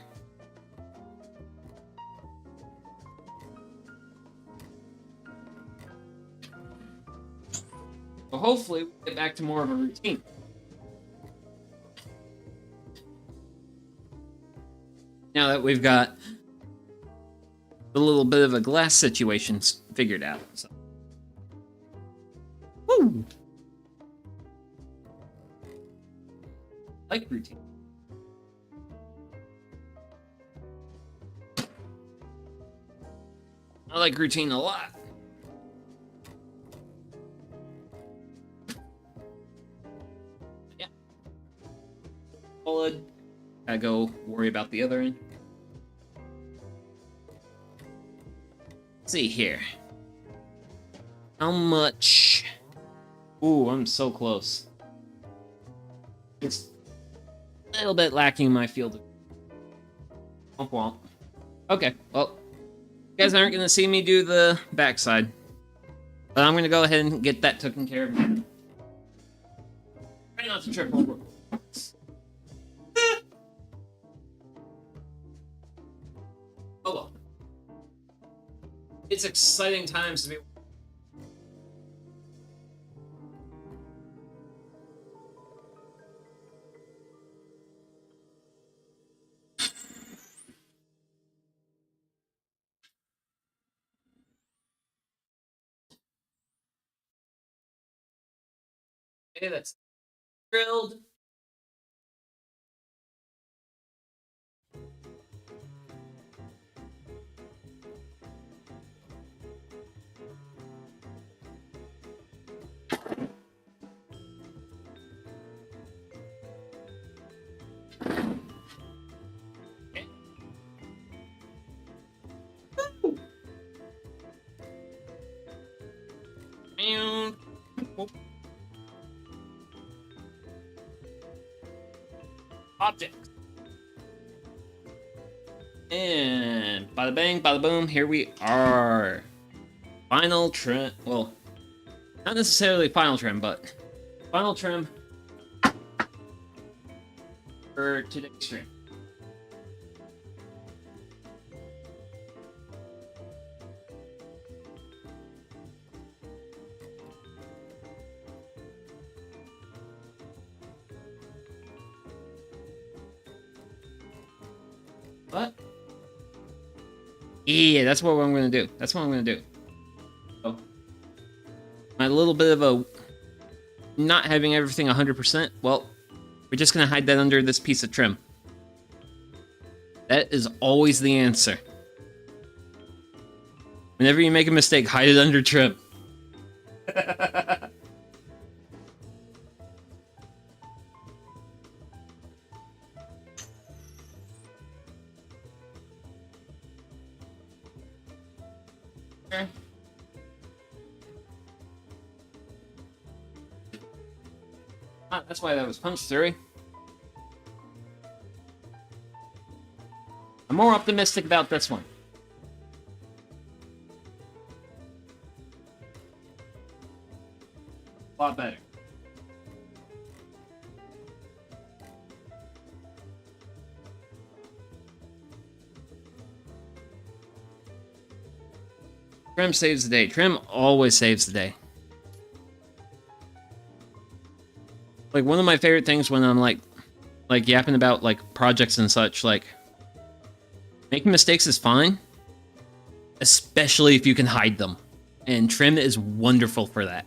So hopefully we get back to more of a routine. Now that we've got a little bit of a glass situation figured out. So. Woo! Like routine. I like routine a lot. Yeah. Solid. Gotta go worry about the other end. Let's see here. How much? Ooh, I'm so close. It's a little bit lacking in my field of womp womp. Okay, well, you guys aren't gonna see me do the backside, but I'm gonna go ahead and get that taken care of. Try not to trip over. Oh well. It's exciting times to be. Okay, that's drilled. And objects. And bada bang, bada boom, here we are. Final trim. Well, not necessarily final trim, but final trim for today's stream. What? Yeah, that's what I'm gonna do. That's what I'm gonna do. So, might my little bit of a not having everything 100%, well, we're just gonna hide that under this piece of trim. That is always the answer. Whenever you make a mistake, hide it under trim. Okay. Ah, that's why that was punched through. I'm more optimistic about this one. A lot better. Trim saves the day. Trim always saves the day. Like, one of my favorite things when I'm like yapping about like projects and such, like, making mistakes is fine, especially if you can hide them. And trim is wonderful for that.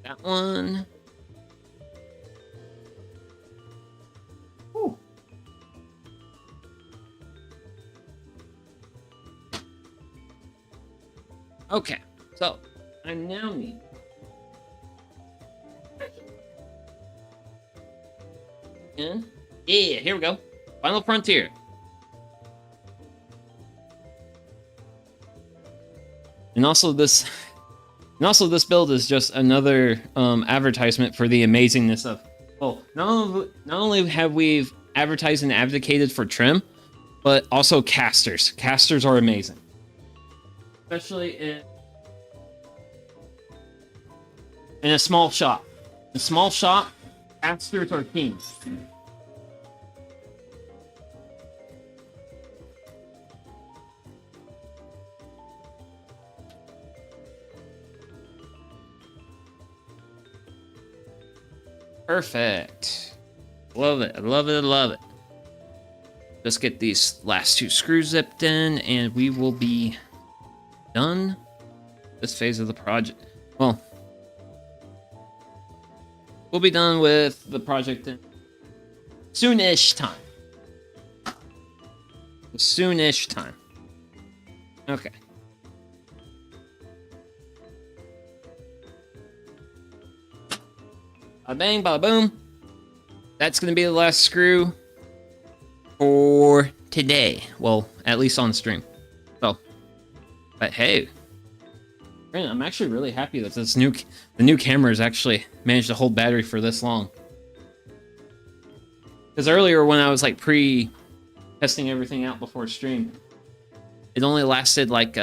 That one. Ooh. Okay, so I now need and yeah, here we go. Final frontier. And also this build is just another advertisement for the amazingness of, well, not only have we advertised and advocated for trim, but also casters. Casters are amazing. Especially in a small shop. In a small shop, casters are kings. Perfect. Love it. I love it. I love it. Let's get these last two screws zipped in, and we will be done this phase of the project. Well, we'll be done with the project in soon-ish time. Soon-ish time. Okay. Bada bang, bada boom. That's going to be the last screw for today. Well, at least on stream. So, but hey, I'm actually really happy that the new camera has actually managed to hold battery for this long. Because earlier when I was like pre-testing everything out before stream, it only lasted like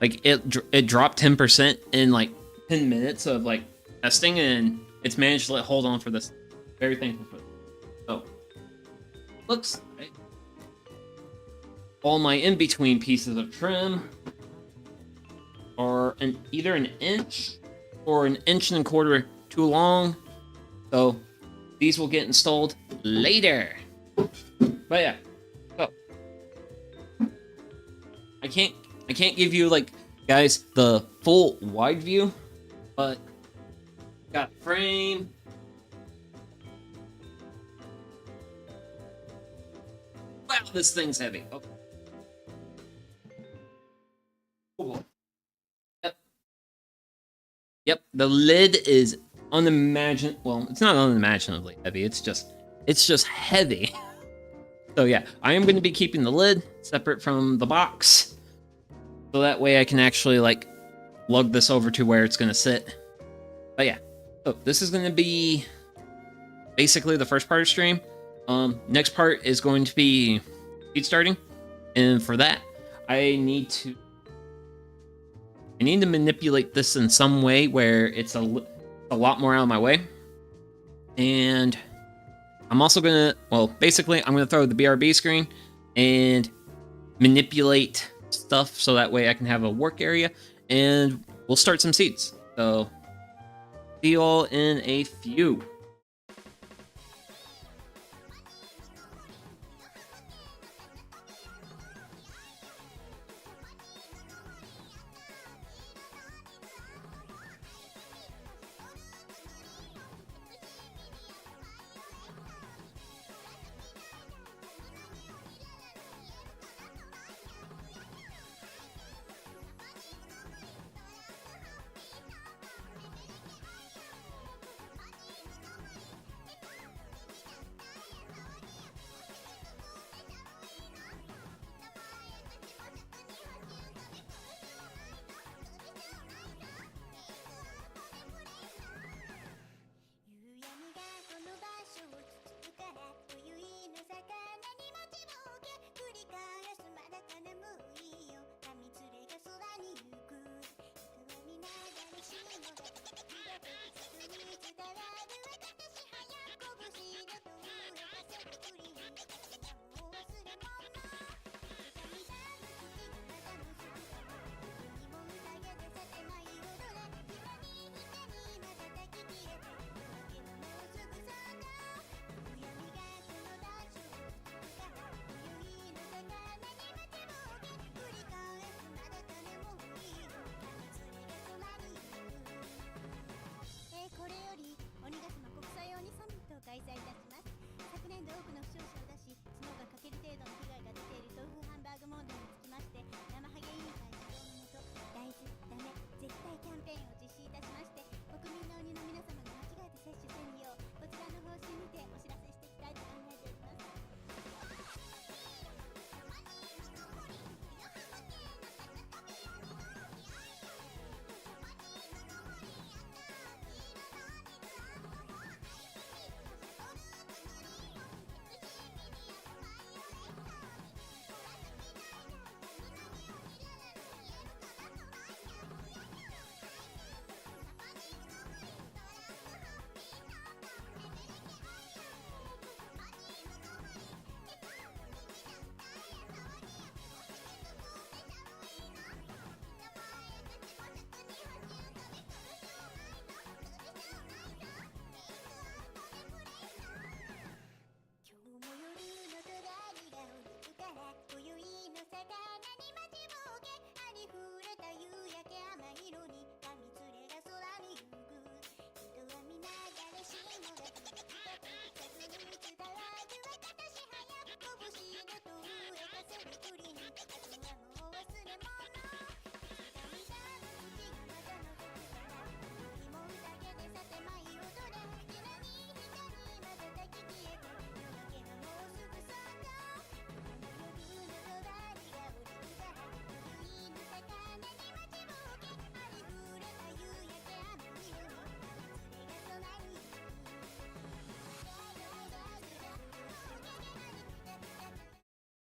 it dropped 10% in like 10 minutes of like testing, and it's managed to hold on for this. Very thankful for it. So, looks like all my in-between pieces of trim are either an inch or an inch and a quarter too long. So these will get installed later. But yeah, so I can't give you like, guys, the full wide view, but got frame. Wow, this thing's heavy. Okay. Oh, yep. Yep, the lid is well, it's not unimaginably heavy, it's just heavy. So yeah, I am going to be keeping the lid separate from the box, so that way I can actually like lug this over to where it's going to sit. But yeah, so this is going to be basically the first part of stream. Next part is going to be speed starting, and for that I need to manipulate this in some way where it's a lot more out of my way. And I'm also gonna, well, basically I'm gonna throw the BRB screen and manipulate stuff so that way I can have a work area, and we'll start some seeds. So, see you all in a few.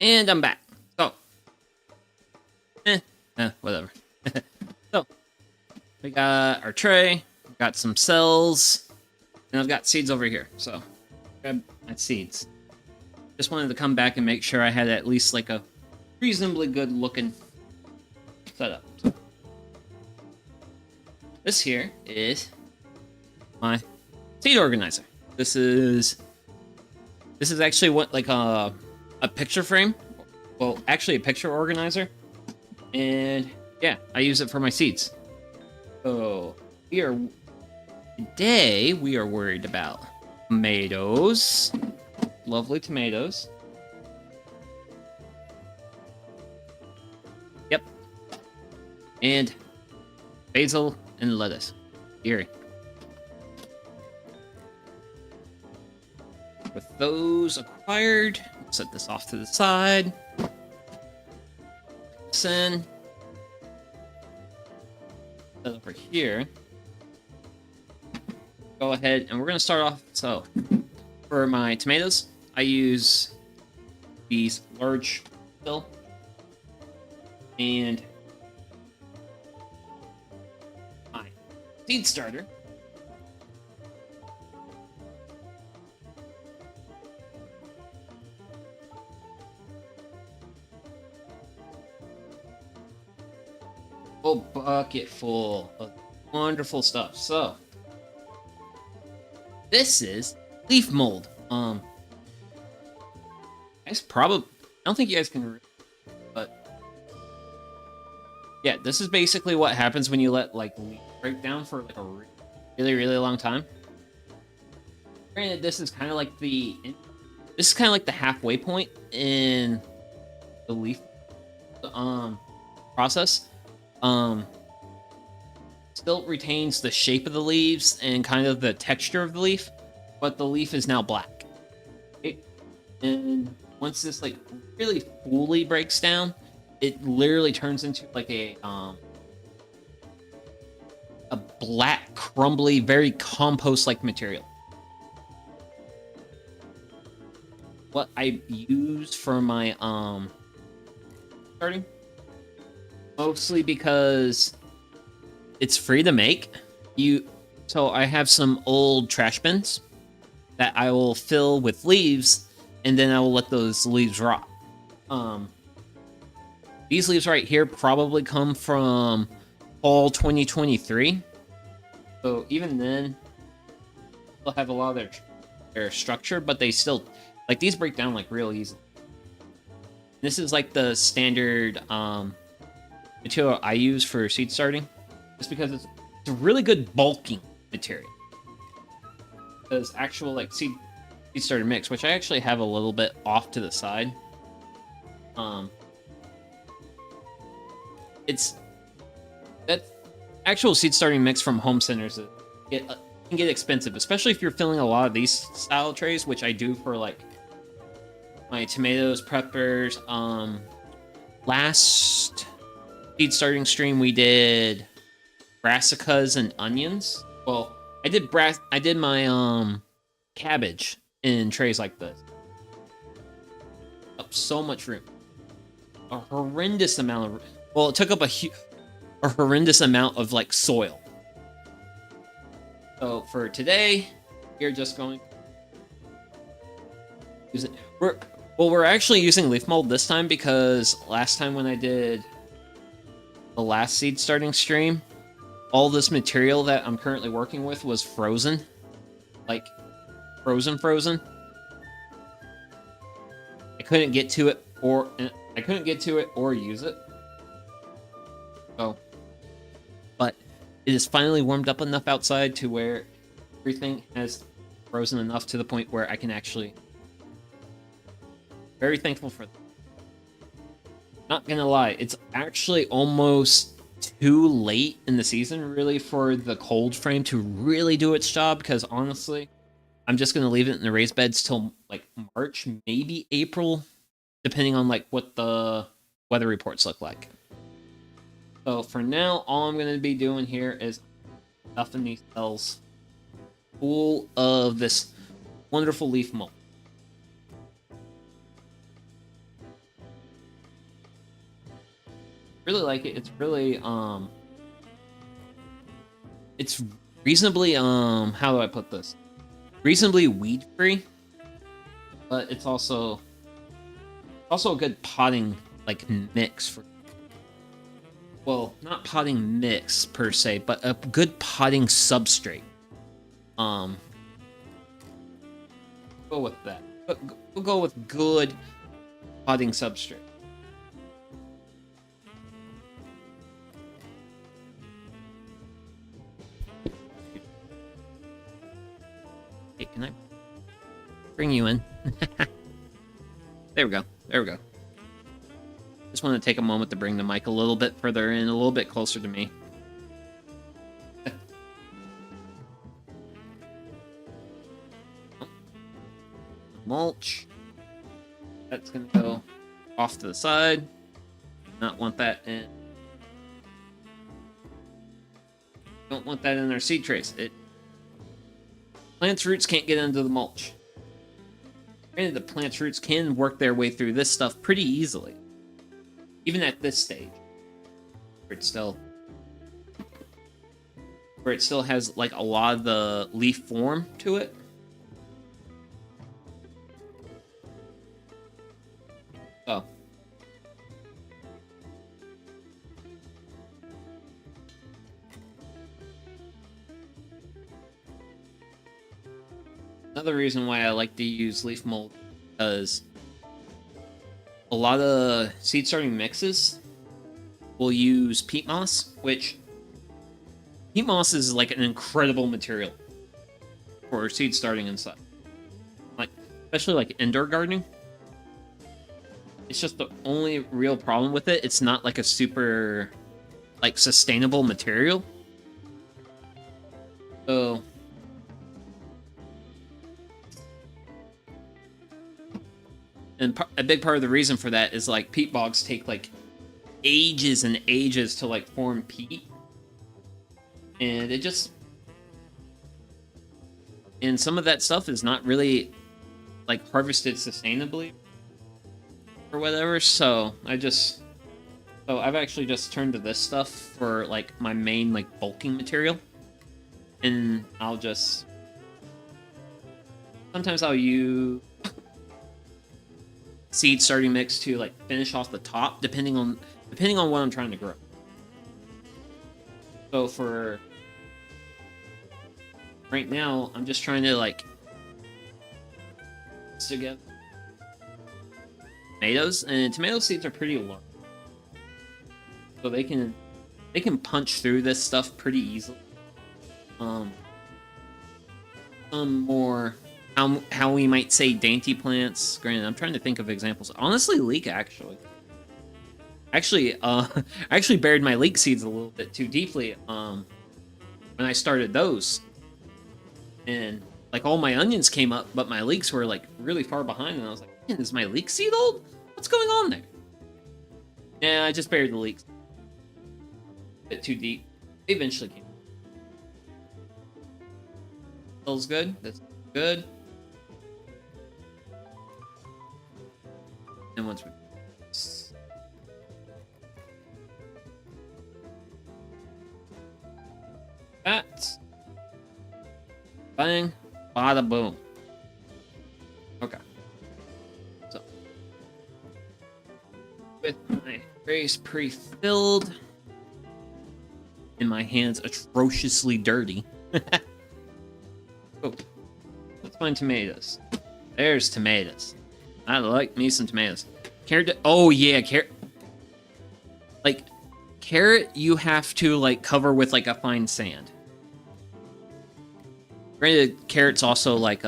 And I'm back. So, whatever. So, we got our tray, we got some cells, and I've got seeds over here. So, grab my seeds. Just wanted to come back and make sure I had at least like a reasonably good looking setup. So, this here is my seed organizer. This is actually what like a picture frame. Well, actually a picture organizer. And yeah, I use it for my seeds. So today we are worried about tomatoes. Lovely tomatoes. Yep. And basil and lettuce. Eerie. With those acquired, set this off to the side. Then set over here. Go ahead and we're gonna start off. So for my tomatoes, I use these large still and my seed starter. Full bucket full of Wonderful stuff. So, this is leaf mold. Guys, probably I don't think you guys can, but yeah, this is basically what happens when you let like leaf break down for like a really long time. Granted, this is kind of like the halfway point in the leaf process. Still retains the shape of the leaves and kind of the texture of the leaf, but the leaf is now black. Okay? And once this like really fully breaks down, it literally turns into like a black, crumbly, very compost-like material. What I use for my starting, mostly because it's free to make. So I have some old trash bins that I will fill with leaves, and then I will let those leaves rot. These leaves right here probably come from fall 2023. So even then, they'll have a lot of their structure, but they still, like, these break down like real easily. This is like the standard material I use for seed starting, just because it's a really good bulking material. Because actual like seed starter mix, which I actually have a little bit off to the side. It's that actual seed starting mix from home centers can get expensive, especially if you're filling a lot of these style trays, which I do for like my tomatoes, peppers. Last seed starting stream we did brassicas and onions. Well, I did my cabbage in trays like this. Up so much room. A horrendous amount of, well, it took up a horrendous amount of like soil. So for today, we're just going to use it. We're actually using leaf mold this time because last time when I did the last seed starting stream, all this material that I'm currently working with was frozen. Like, frozen. I couldn't get to it or use it. So, but it is finally warmed up enough outside to where everything has frozen enough to the point where I can actually. Very thankful for that. Not gonna lie, it's actually almost too late in the season, really, for the cold frame to really do its job, because honestly, I'm just gonna leave it in the raised beds till like March, maybe April, depending on like what the weather reports look like. So for now, all I'm gonna be doing here is stuffing these cells full of this wonderful leaf mold. Really like it. It's really it's reasonably how do I put this? Reasonably weed free, but it's also a good potting like mix for, well, not potting mix per se, but a good potting substrate. Go with that. We'll go with good potting substrate. Hey, can I bring you in? There we go. Just want to take a moment to bring the mic a little bit further in, a little bit closer to me. Mulch. That's going to go off to the side. Not want that in. Don't want that in our seed trays. Plant's roots can't get into the mulch. Granted, the plant's roots can work their way through this stuff pretty easily. Even at this stage. Where it still has like a lot of the leaf form to it. Oh. Another reason why I like to use leaf mold, because a lot of seed starting mixes will use peat moss, which peat moss is like an incredible material for seed starting and stuff. Like, especially like indoor gardening. It's just the only real problem with it. It's not like a super like sustainable material. So and a big part of the reason for that is like peat bogs take like ages and ages to like form peat. And it just, and some of that stuff is not really like harvested sustainably or whatever. So I've actually just turned to this stuff for like my main like bulking material. And sometimes I'll use seed starting mix to like finish off the top, depending on what I'm trying to grow. So for right now, I'm just trying to like together tomatoes, and tomato seeds are pretty large, so they can punch through this stuff pretty easily. Some more how we might say dainty plants. Granted, I'm trying to think of examples. Honestly, leek actually. I actually buried my leek seeds a little bit too deeply when I started those. And like all my onions came up, but my leeks were like really far behind, and I was like, man, is my leek seed old? What's going on there? Yeah, I just buried the leeks a bit too deep. They eventually came. Feels good. That's good. And once we that, bang, bada boom. Okay. So with my trays pre-filled and my hands atrociously dirty. Oh, let's find tomatoes. There's tomatoes. I like me some tomatoes. Carrot. Oh yeah, carrot. Like carrot, you have to like cover with like a fine sand. Granted, carrots also like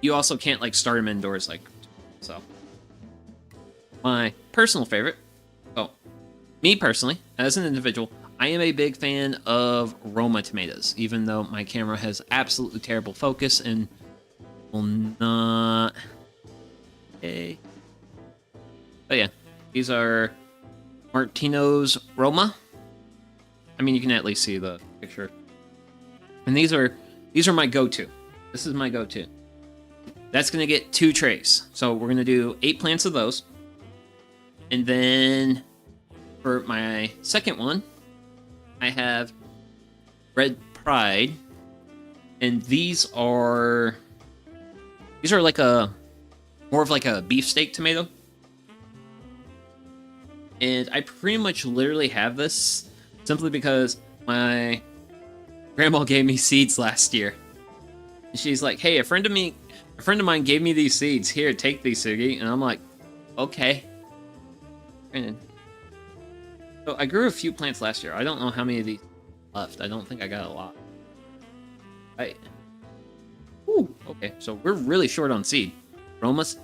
you also can't like start them indoors like so. My personal favorite. Oh, me personally, as an individual, I am a big fan of Roma tomatoes, even though my camera has absolutely terrible focus and will not. Okay. But yeah, these are Martino's Roma. I mean, you can at least see the picture. And these are my go-to. This is my go-to. That's gonna get 2 trays. So we're gonna do 8 plants of those. And then for my second one, I have Red Pride, and these are like more of like a beefsteak tomato. And I pretty much literally have this simply because my grandma gave me seeds last year. And she's like, hey, a friend of mine gave me these seeds. Here, take these, Sugi. And I'm like, okay. And so I grew a few plants last year. I don't know how many of these left. I don't think I got a lot. Right. Ooh, okay. So we're really short on seed. Romas.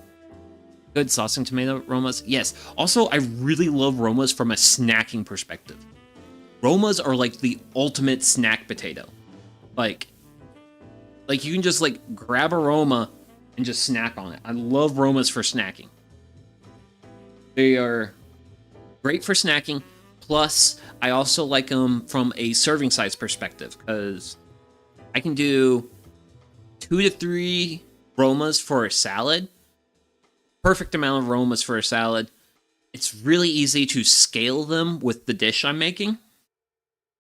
Good saucing tomato Romas. Yes. Also, I really love Romas from a snacking perspective. Romas are like the ultimate snack potato. Like you can just like grab a Roma and just snack on it. I love Romas for snacking. They are great for snacking. Plus, I also like them from a serving size perspective because I can do 2 to 3 Romas for a salad. Perfect amount of Romas for a salad. It's really easy to scale them with the dish I'm making.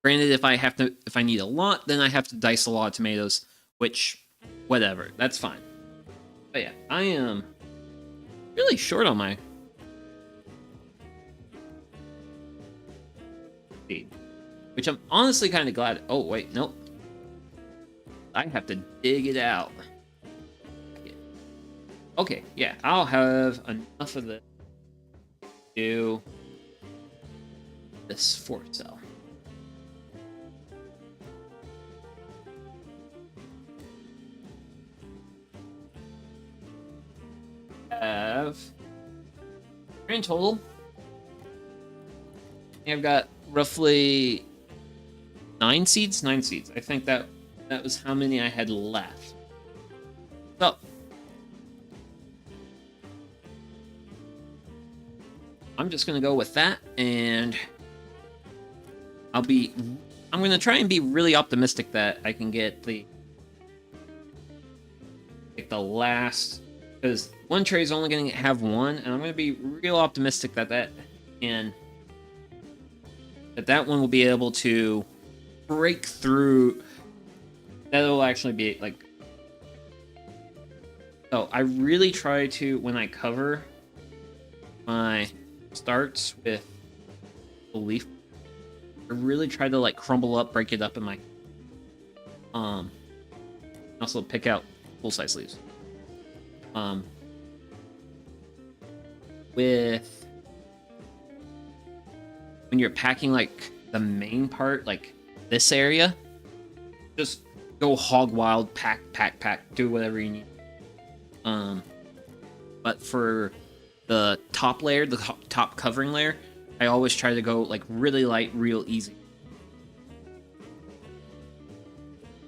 Granted, if I need a lot, then I have to dice a lot of tomatoes, which, whatever, that's fine. But yeah, I am really short on my seed, which I'm honestly kind of glad. Oh wait, nope. I have to dig it out. Okay, yeah, I'll have enough of this to do this 4 cell. Have in total, I've got roughly 9 seeds. 9 seeds. I think that was how many I had left. So I'm just gonna go with that, and I'm gonna try and be really optimistic that I can get the last, because one tray is only gonna have 1, and I'm gonna be real optimistic that that one will be able to break through. That'll actually be like. So I really try to, when I cover my starts with the leaf, I really try to like crumble up, break it up in my also pick out full size leaves. With when you're packing like the main part, like this area, just go hog wild, pack, do whatever you need. But for the top layer, the top covering layer, I always try to go like really light, real easy.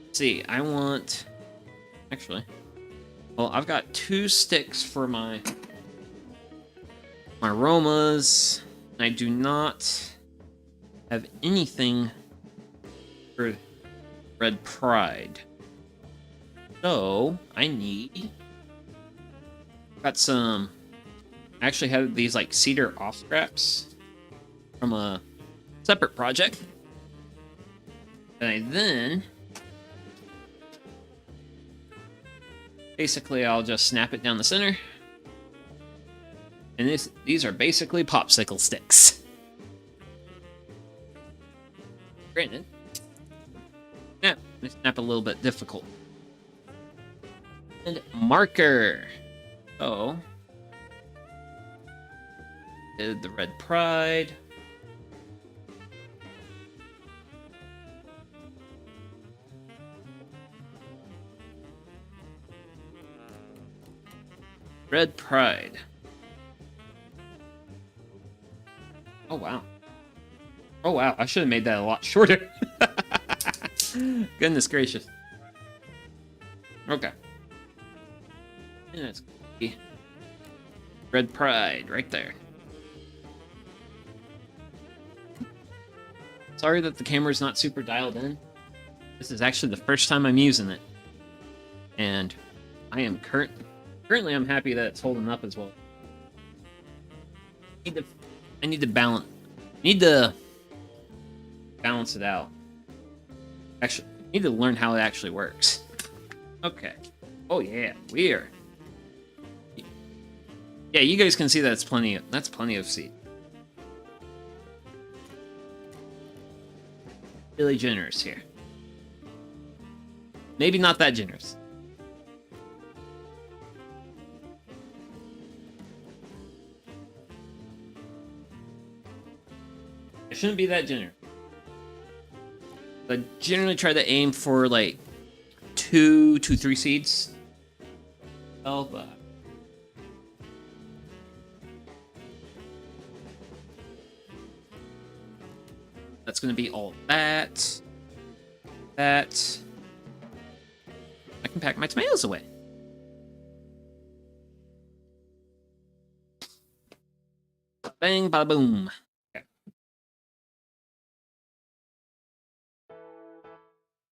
Let's see, I want, actually, well, I've got 2 sticks for my aromas, and I do not have anything for Red Pride. So I got some. I actually have these like cedar off scraps from a separate project, and I then basically I'll just snap it down the center, and these are basically popsicle sticks. Granted, yeah, they snap a little bit difficult. And marker. So did the Red Pride. Red Pride. Oh wow. Oh wow, I should have made that a lot shorter. Goodness gracious. Okay. And that's Red Pride right there. Sorry that the camera's not super dialed in. This is actually the first time I'm using it. And I am currently I'm happy that it's holding up as well. I need to balance it out. Actually, I need to learn how it actually works. Okay. Oh yeah, we're. Yeah, you guys can see that's plenty of seed. Really generous here. Maybe not that generous. I shouldn't be that generous. I generally try to aim for like 2 to 3 seeds. Oh, but that's going to be all that. That. I can pack my tomatoes away. Bang, bada boom. Okay.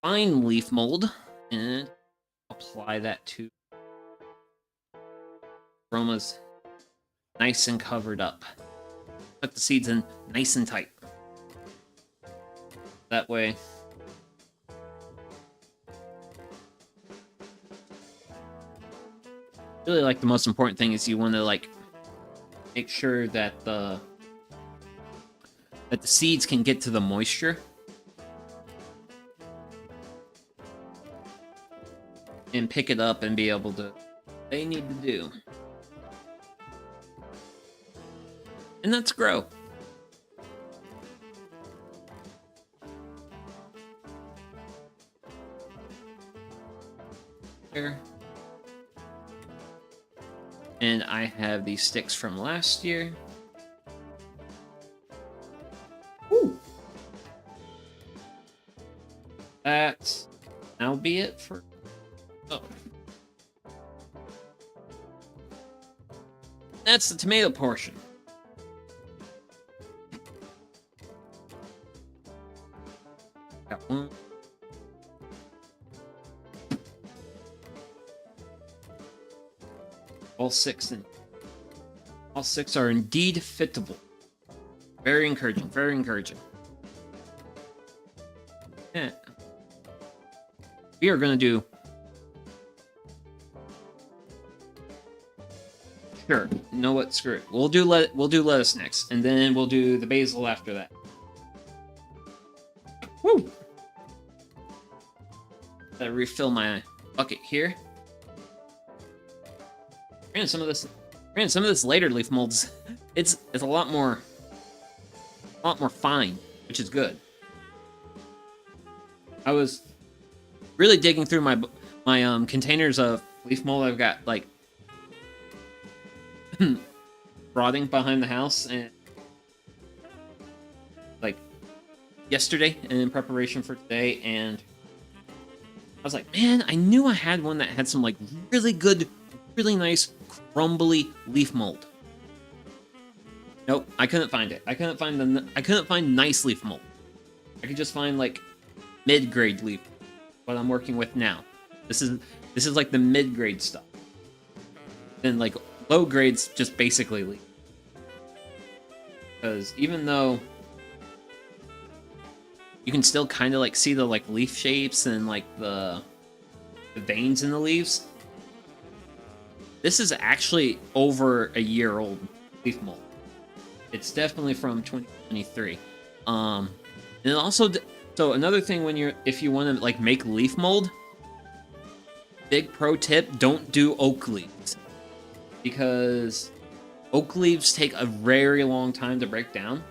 Fine leaf mold and apply that to aromas nice and covered up. Put the seeds in nice and tight. That way. Really, like, the most important thing is you want to like make sure that the seeds can get to the moisture. and pick it up and be able to they need to do. And that's grow. There. And I have these sticks from last year. Ooh. That'll be it for... Oh. That's the tomato portion. Got one. All six are indeed fittable. Very encouraging, very encouraging. Yeah. We are gonna do... Sure. You know what? Screw it. We'll do lettuce next, and then we'll do the basil after that. Woo! Gotta refill my bucket here. Granted, some of this later leaf molds, it's a lot more fine, which is good. I was really digging through my containers of leaf mold. I've got like rotting behind the house, and like yesterday in preparation for today, and I was like, man, I knew I had one that had some like really good, really nice crumbly leaf mold. Nope, I couldn't find it. I couldn't find nice leaf mold. I could just find like mid-grade leaf. What I'm working with now. This is like the mid-grade stuff. Then like low grades just basically leaf. Because even though you can still kind of like see the like leaf shapes and like the veins in the leaves, this is actually over a year old leaf mold. It's definitely from 2023. And also, so another thing if you want to like make leaf mold, big pro tip: don't do oak leaves, because oak leaves take a very long time to break down.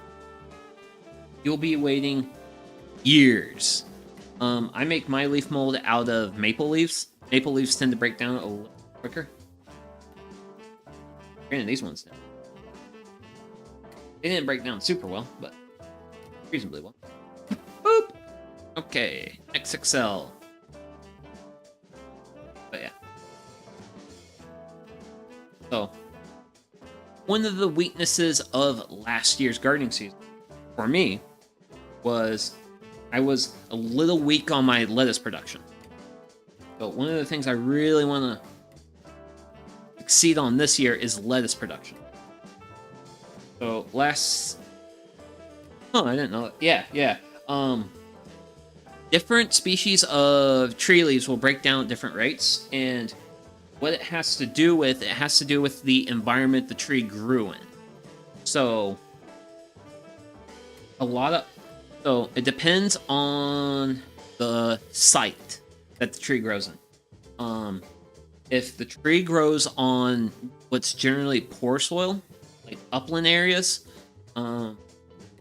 You'll be waiting years. I make my leaf mold out of maple leaves. Maple leaves tend to break down a little quicker. Granted, these ones didn't. They didn't break down super well, but reasonably well. Boop! Okay, XXL. But yeah. So, one of the weaknesses of last year's gardening season, for me, was I was a little weak on my lettuce production. So one of the things I really want to succeed on this year is lettuce production. So I didn't know that. Yeah. Different species of tree leaves will break down at different rates, and what it has to do with the environment the tree grew in. So it depends on the site that the tree grows in. If the tree grows on what's generally poor soil, like upland areas,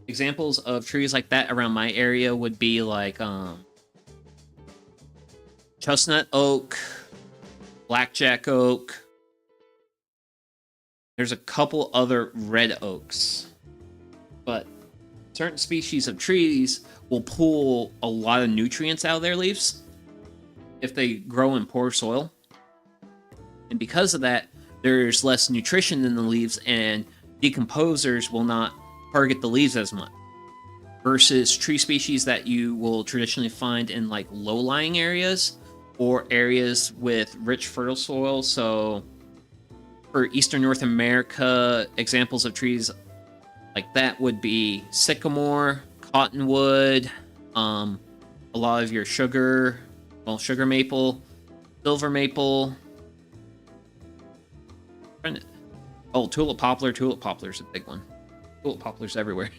examples of trees like that around my area would be like chestnut oak, blackjack oak. There's a couple other red oaks, but certain species of trees will pull a lot of nutrients out of their leaves if they grow in poor soil. And because of that, there's less nutrition in the leaves, and decomposers will not target the leaves as much. Versus tree species that you will traditionally find in like low-lying areas or areas with rich fertile soil. So for Eastern North America, examples of trees like that would be sycamore, cottonwood, a lot of your sugar maple, silver maple. Tulip poplar. Tulip poplar's a big one. Tulip poplar's everywhere.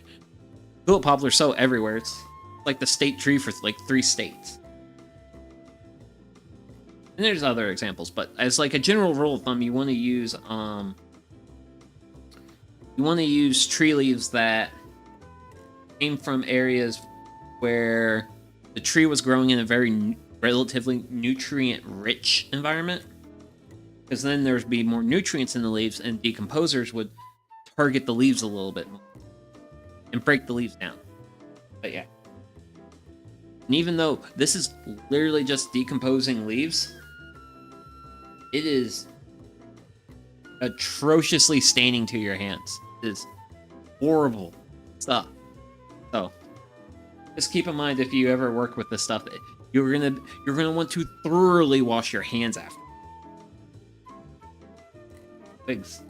Tulip poplar's so everywhere. It's like the state tree for like 3 states. And there's other examples, but as like a general rule of thumb, you want to use tree leaves that came from areas where the tree was growing in a very relatively nutrient-rich environment, because then there'd be more nutrients in the leaves, and decomposers would target the leaves a little bit more and break the leaves down. But yeah. And even though this is literally just decomposing leaves, it is atrociously staining to your hands. It is horrible stuff. So just keep in mind, if you ever work with this stuff, that you're gonna want to thoroughly wash your hands after. Twigs.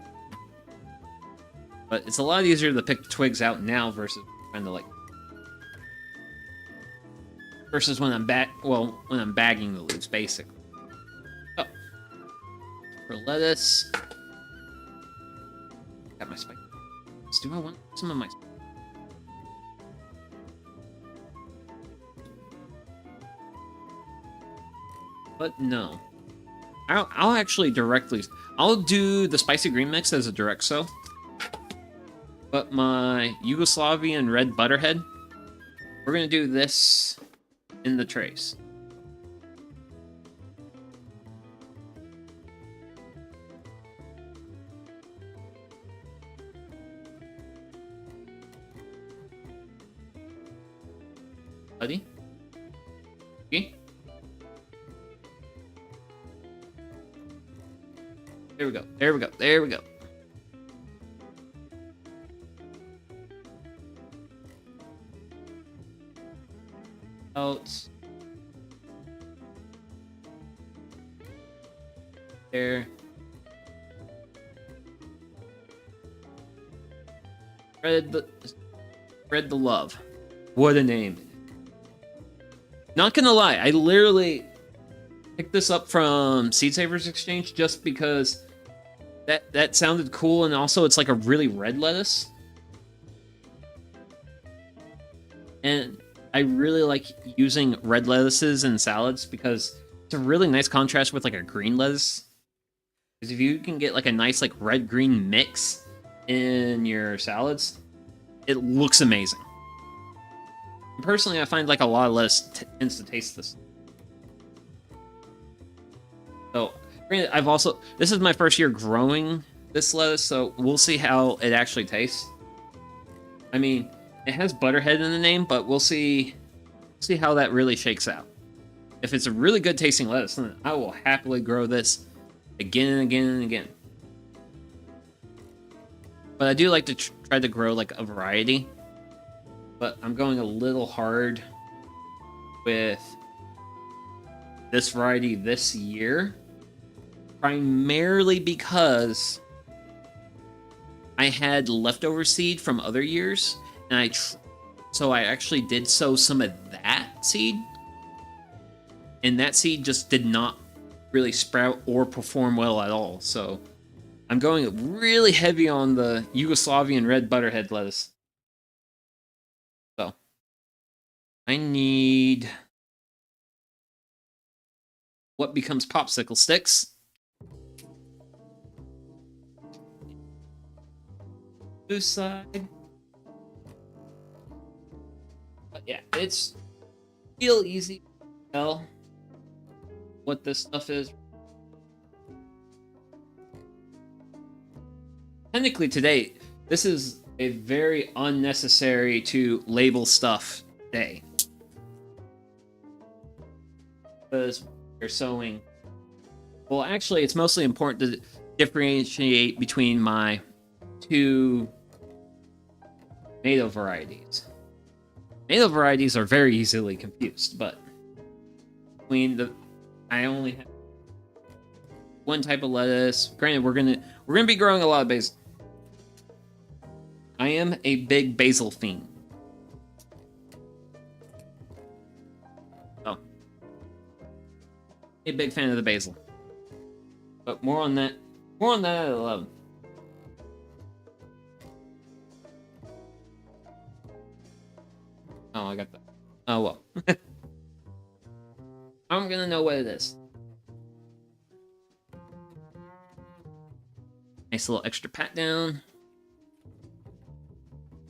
But it's a lot easier to pick twigs out now versus trying to when I'm bagging the leaves, basically. Oh. For lettuce. Got my spice. Do I want some of my... But no. I'll actually directly... I'll do the spicy green mix as a direct sow. But my Yugoslavian red butterhead, we're going to do this in the trays. Buddy? Okay. There we go. There we go. There we go. Out. There. Spread the love. What a name. Not gonna lie, I literally picked this up from Seed Savers Exchange just because that sounded cool, and also it's like a really red lettuce. And I really like using red lettuces in salads because it's a really nice contrast with like a green lettuce. Because if you can get like a nice like red-green mix in your salads, it looks amazing. And personally, I find like a lot of lettuce tends to taste this. So, granted, this is my first year growing this lettuce, so we'll see how it actually tastes. I mean, it has butterhead in the name, but we'll see how that really shakes out. If it's a really good tasting lettuce, then I will happily grow this again and again and again. But I do like to try to grow like a variety. But I'm going a little hard with this variety this year, primarily because I had leftover seed from other years, and so I actually did sow some of that seed, and that seed just did not really sprout or perform well at all. So I'm going really heavy on the Yugoslavian red butterhead lettuce. So I need what becomes popsicle sticks. Blue side. But yeah, it's real easy to tell what this stuff is. Technically today, this is a very unnecessary to label stuff day. Because you're sowing. Well, actually, it's mostly important to differentiate between my two tomato varieties. Tomato varieties are very easily confused, but I only have one type of lettuce. Granted, we're gonna be growing a lot of basil. I am a big basil fiend. Oh, a big fan of the basil. But more on that at 11. Oh, I got that. Oh well. I'm gonna know what it is. Nice little extra pat down.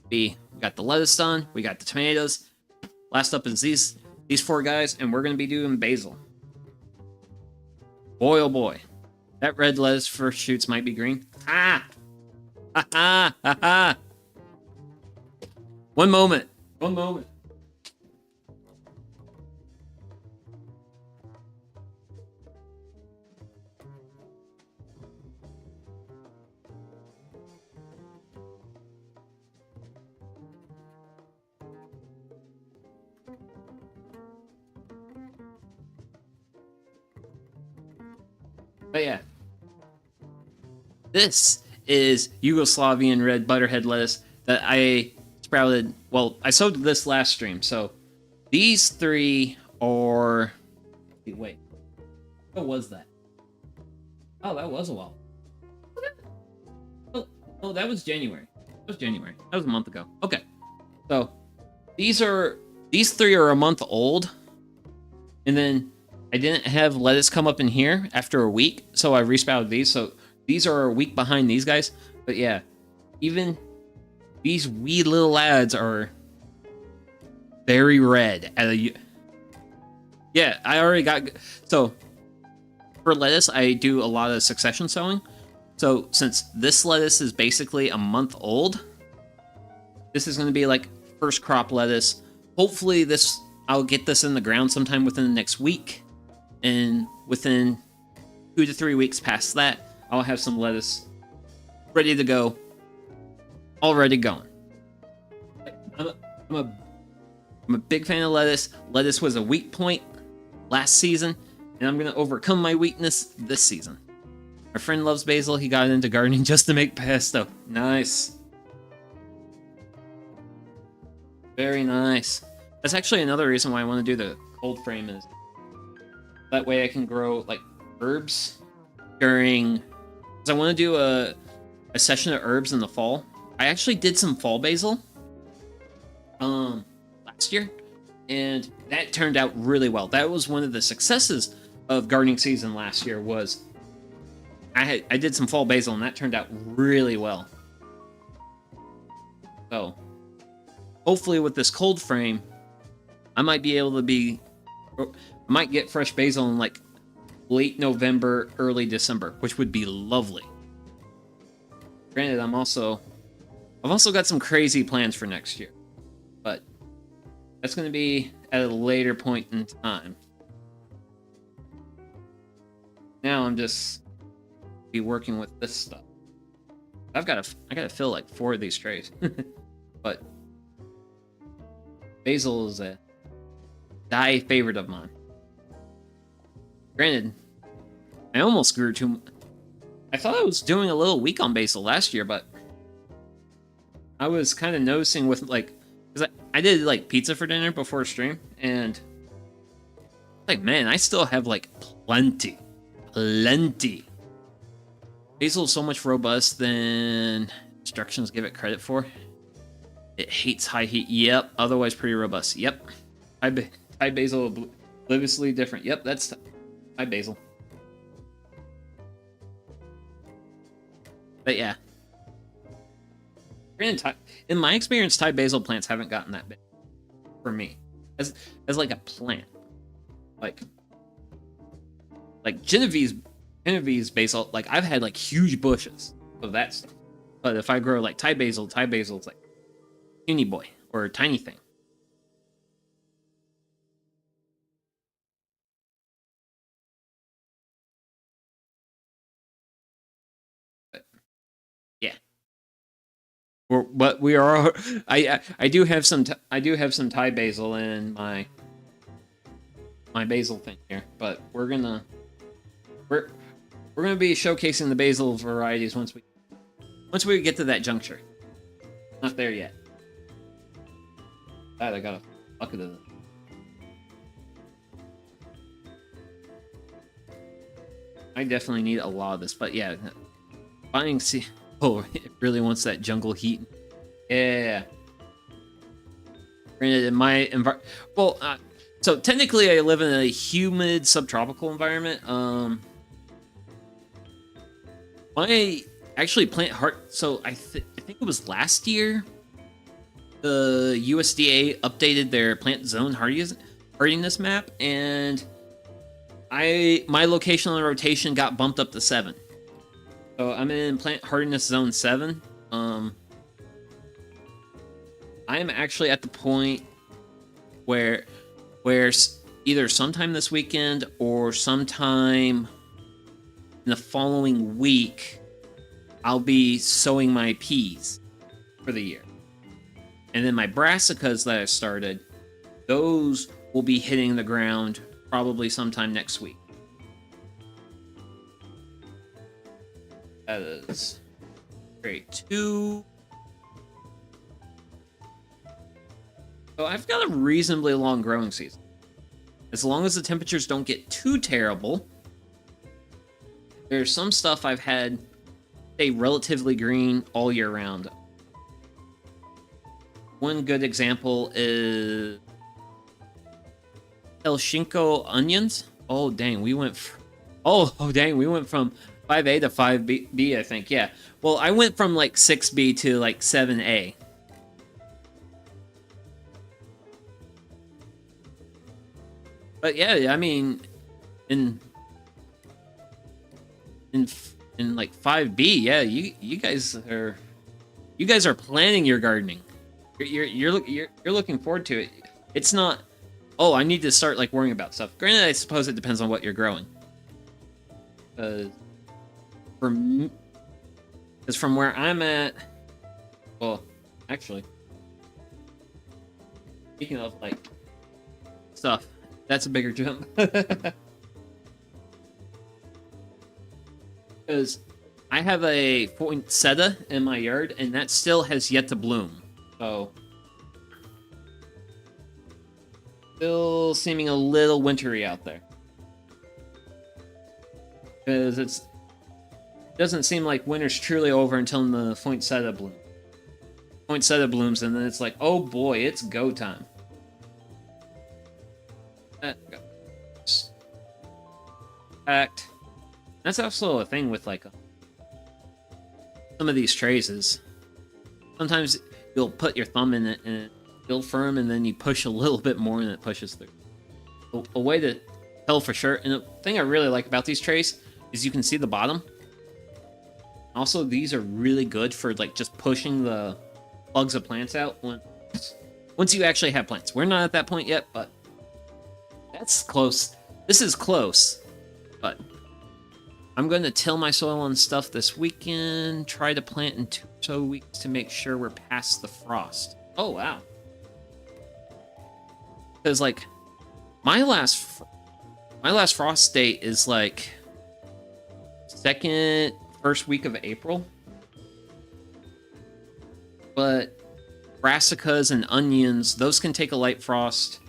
We got the lettuce done. We got the tomatoes. Last up is these 4 guys, and we're gonna be doing basil. Boy, oh boy, that red lettuce first shoots might be green. Ah, ha ha ha ha. One moment. One moment. But yeah, this is Yugoslavian red butterhead lettuce that I sprouted. Well, I sowed this last stream. So these 3 are. Wait, what was that? Oh, that was a while. Oh, that was January. That was January. That was a month ago. Okay, so these 3 are a month old, and then I didn't have lettuce come up in here after a week, so I resprouted these. So these are a week behind these guys. But yeah, even these wee little lads are very red. Yeah, I already got... So for lettuce, I do a lot of succession sowing. So since this lettuce is basically a month old, this is going to be like first crop lettuce. Hopefully I'll get this in the ground sometime within the next week. And within 2 to 3 weeks past that, I'll have some lettuce ready to go, already going. I'm a big fan of lettuce. Lettuce was a weak point last season, and I'm going to overcome my weakness this season. My friend loves basil. He got into gardening just to make pesto. Nice. Very nice. That's actually another reason why I want to do the cold frame is that way I can grow like herbs during, because I want to do a session of herbs in the fall. I actually did some fall basil last year, and that turned out really well. That was one of the successes of gardening season last year was I did some fall basil, and that turned out really well. So hopefully with this cold frame, I might be able to might get fresh basil in like late November, early December, which would be lovely. Granted, I've also got some crazy plans for next year, but that's going to be at a later point in time. Now I'm just be working with this stuff. I gotta fill like 4 of these trays, but basil is a die favorite of mine. Granted, I almost grew too much. I thought I was doing a little weak on basil last year, but I was kind of noticing with like, because I did like pizza for dinner before stream, and like, man, I still have like plenty. Basil is so much robust than instructions give it credit for. It hates high heat. Yep. Otherwise pretty robust. Yep. Thai basil, obliviously different. Yep, that's Thai basil. But yeah. In my experience, Thai basil plants haven't gotten that big for me. As like a plant. Like Genevieve's basil, like I've had like huge bushes of that stuff. But if I grow like Thai basil is like puny boy or a tiny thing. But yeah. But we are. I do have some Thai basil in my basil thing here, but we're gonna be showcasing the basil varieties once we get to that juncture. Not there yet. God, I got a bucket of it. I definitely need a lot of this, but yeah, buying oh, it really wants that jungle heat. Yeah. Granted, in my environment, well, so technically I live in a humid subtropical environment. actually plant heart. So I think it was last year. The USDA updated their plant zone hardiness map, and my location on the rotation got bumped up to 7. So I'm in plant hardiness zone 7. I am actually at the point where either sometime this weekend or sometime in the following week, I'll be sowing my peas for the year. And then my brassicas that I started, those will be hitting the ground probably sometime next week. That is grade 2. So I've got a reasonably long growing season. As long as the temperatures don't get too terrible. There's some stuff I've had stay relatively green all year round. One good example is Elshinko onions. Oh dang, we went from 5A to 5B, I think. Yeah. Well, I went from like 6B to like 7A. But yeah, I mean, in like 5B, yeah, you guys are planning your gardening. You're looking forward to it. It's not, oh, I need to start like worrying about stuff. Granted, I suppose it depends on what you're growing. From where I'm at, well, actually, speaking of like stuff, that's a bigger jump. Because I have a poinsettia in my yard, and that still has yet to bloom. So, still seeming a little wintry out there. Because it doesn't seem like winter's truly over until the poinsettia blooms. Poinsettia blooms, and then it's like, oh boy, it's go time. Fact. That's also a thing with like some of these trays is sometimes you'll put your thumb in it and it feels firm, and then you push a little bit more and it pushes through. A way to tell for sure, and the thing I really like about these trays is you can see the bottom. Also, these are really good for like just pushing the plugs of plants out once you actually have plants. We're not at that point yet, but that's close. This is close, but I'm going to till my soil and stuff this weekend, try to plant in 2 or so weeks to make sure we're past the frost. Oh, wow. Because, like, my last frost date is, like, first week of April. But brassicas and onions, those can take a light frost.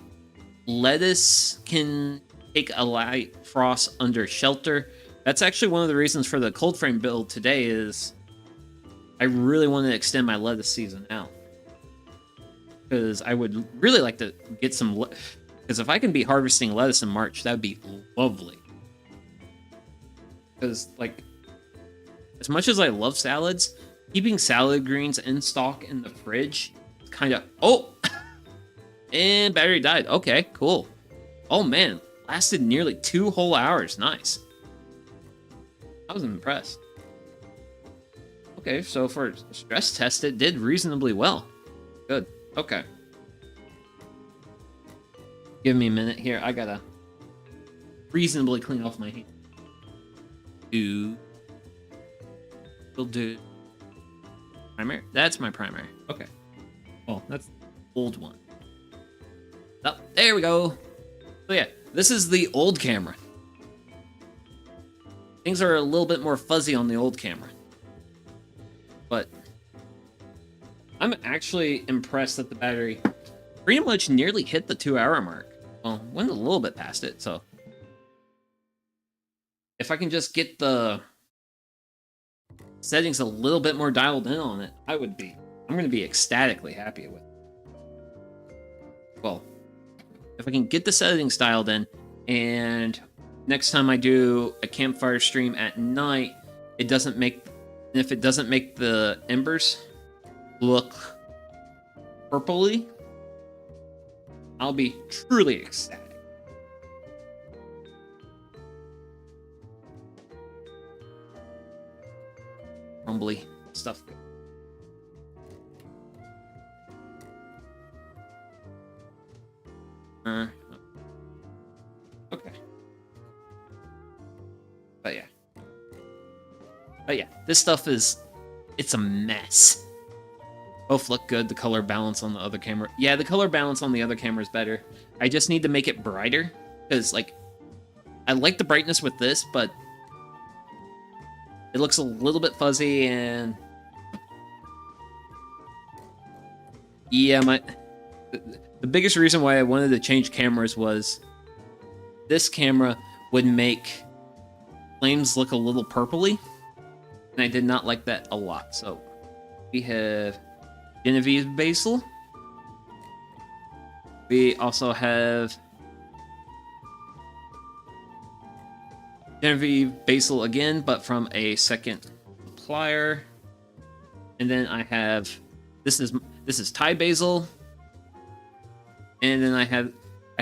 Lettuce can take a light frost under shelter. That's actually one of the reasons for the cold frame build today is I really want to extend my lettuce season out. Because I would really like to get some... Because if I can be harvesting lettuce in March, that would be lovely. Because, like, as much as I love salads, keeping salad greens in stock in the fridge kind of... Oh! And battery died. Okay, cool. Oh, man. Lasted nearly 2 whole hours. Nice. I was impressed. Okay, so for a stress test, it did reasonably well. Good. Okay. Give me a minute here. I gotta reasonably clean off my hands. Will do. Primary? That's my primary. Okay. Well, that's the old one. Oh, there we go. So yeah, this is the old camera. Things are a little bit more fuzzy on the old camera. But I'm actually impressed that the battery pretty much nearly hit the 2-hour mark. Well, went a little bit past it, so if I can just get the settings a little bit more dialed in on it, I'm going to be ecstatically happy with it. Well, if I can get the settings dialed in, and next time I do a campfire stream at night, it doesn't make And if it doesn't make the embers look purpley, I'll be truly ecstatic. Crumbly stuff. Okay. But yeah, this stuff it's a mess. Both look good. The color balance on the other camera. Yeah, the color balance on the other camera is better. I just need to make it brighter. Because, like, I like the brightness with this, but it looks a little bit fuzzy and... Yeah, the biggest reason why I wanted to change cameras was this camera would make flames look a little purpley. And I did not like that a lot. So we have Genevieve basil. We also have Genevieve basil again, but from a second supplier. And then I have this is Thai basil. And then I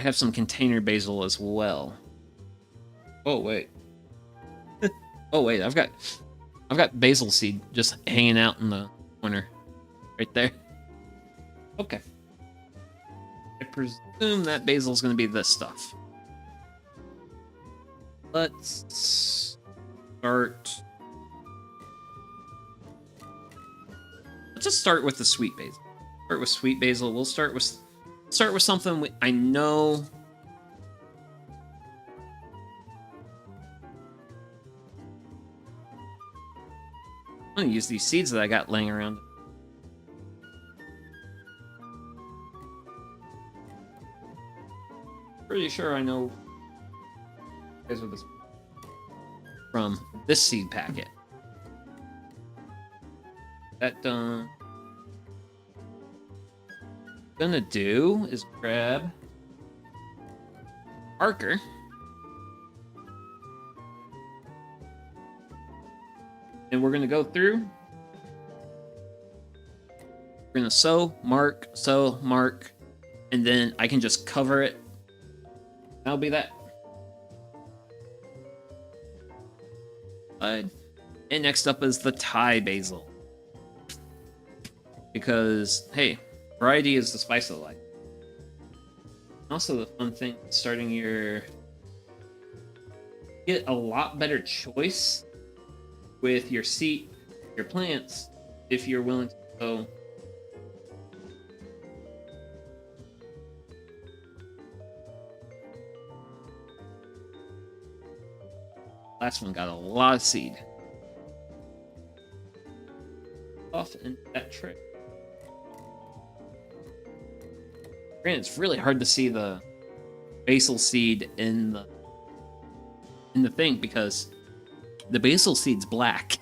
have some container basil as well. Oh wait. Oh wait, I've got basil seed just hanging out in the corner. Right there. Okay. I presume that basil's gonna be this stuff. Let's start. Let's just start with the sweet basil. Start with sweet basil. We'll start with something I know. I'm gonna use these seeds that I got laying around. Pretty sure I know guys with this from this seed packet. That done. What I'm gonna do is grab marker. And we're gonna go through. We're gonna sow, mark, and then I can just cover it. That'll be that. And next up is the Thai basil. Because, hey, variety is the spice of life. Also, the fun thing, starting your... Get a lot better choice with your seed, your plants, if you're willing to sow. Last one got a lot of seed. Off in that tray. Granted, it's really hard to see the basil seed in the thing because the basil seed's black.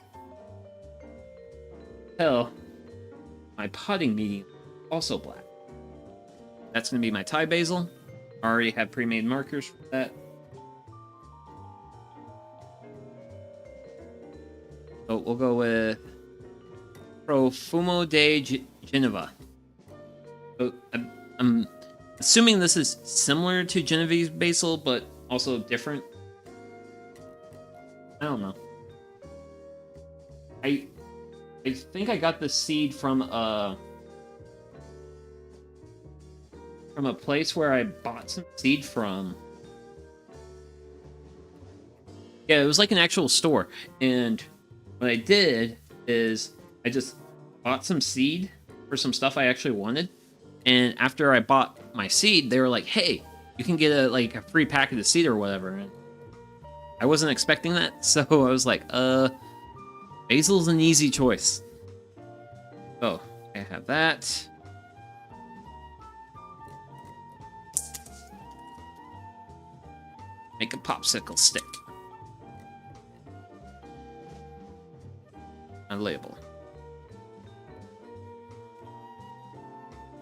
Hell, my potting medium also black. That's gonna be my Thai basil. I already have pre-made markers for that. So we'll go with Profumo de Geneva. So I'm assuming this is similar to Genevieve basil, but also different. I don't know. I think I got the seed from a place where I bought some seed from. Yeah, it was like an actual store, and what I did is I just bought some seed for some stuff I actually wanted, and after I bought my seed, they were like, "Hey, you can get a free packet of seed or whatever." And I wasn't expecting that, so I was like, basil's an easy choice. So I have that. Make a popsicle stick. A label.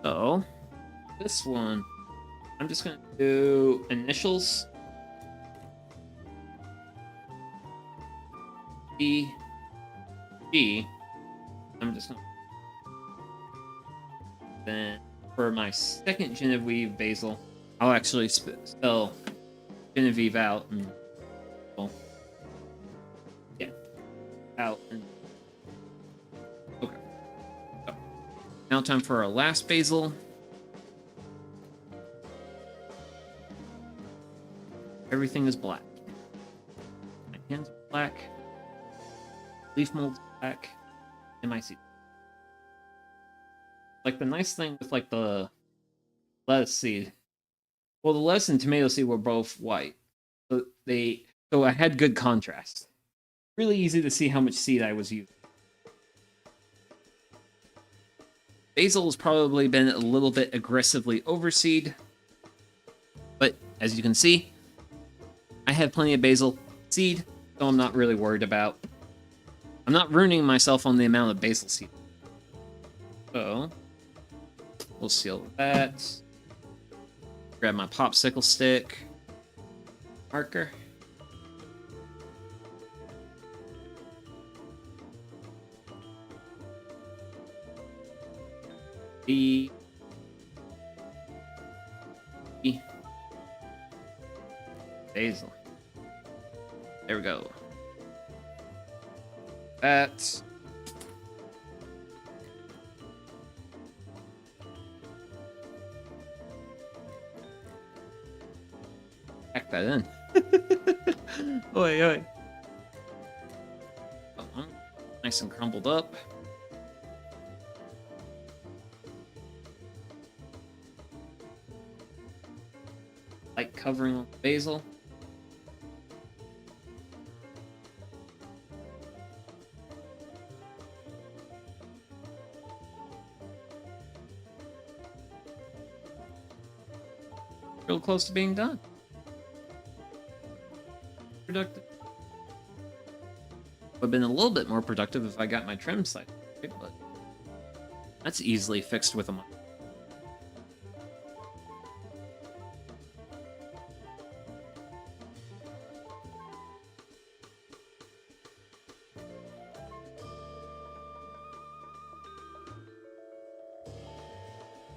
So this one, I'm just gonna do initials. E G, I'm just gonna... Then for my second Genevieve basil, I'll actually spell Genevieve out and... Well, yeah. Out and... Okay. So, now time for our last basil. Everything is black. My hands are black. Leaf mold's black. And my seed. Like, the nice thing with, like, the lettuce seed... Well, the lettuce and tomato seed were both white. So I had good contrast. Really easy to see how much seed I was using. Basil has probably been a little bit aggressively overseed. But, as you can see, I have plenty of basil seed, so I'm not really worried about... I'm not ruining myself on the amount of basil seed. So, we'll seal that. Grab my popsicle stick. Marker. B. Basil. There we go. That. Pack that in. Oi, oi. Nice and crumbled up. Light covering on the basil. Real close to being done. Productive. Would have been a little bit more productive if I got my trim side, but that's easily fixed with a mic.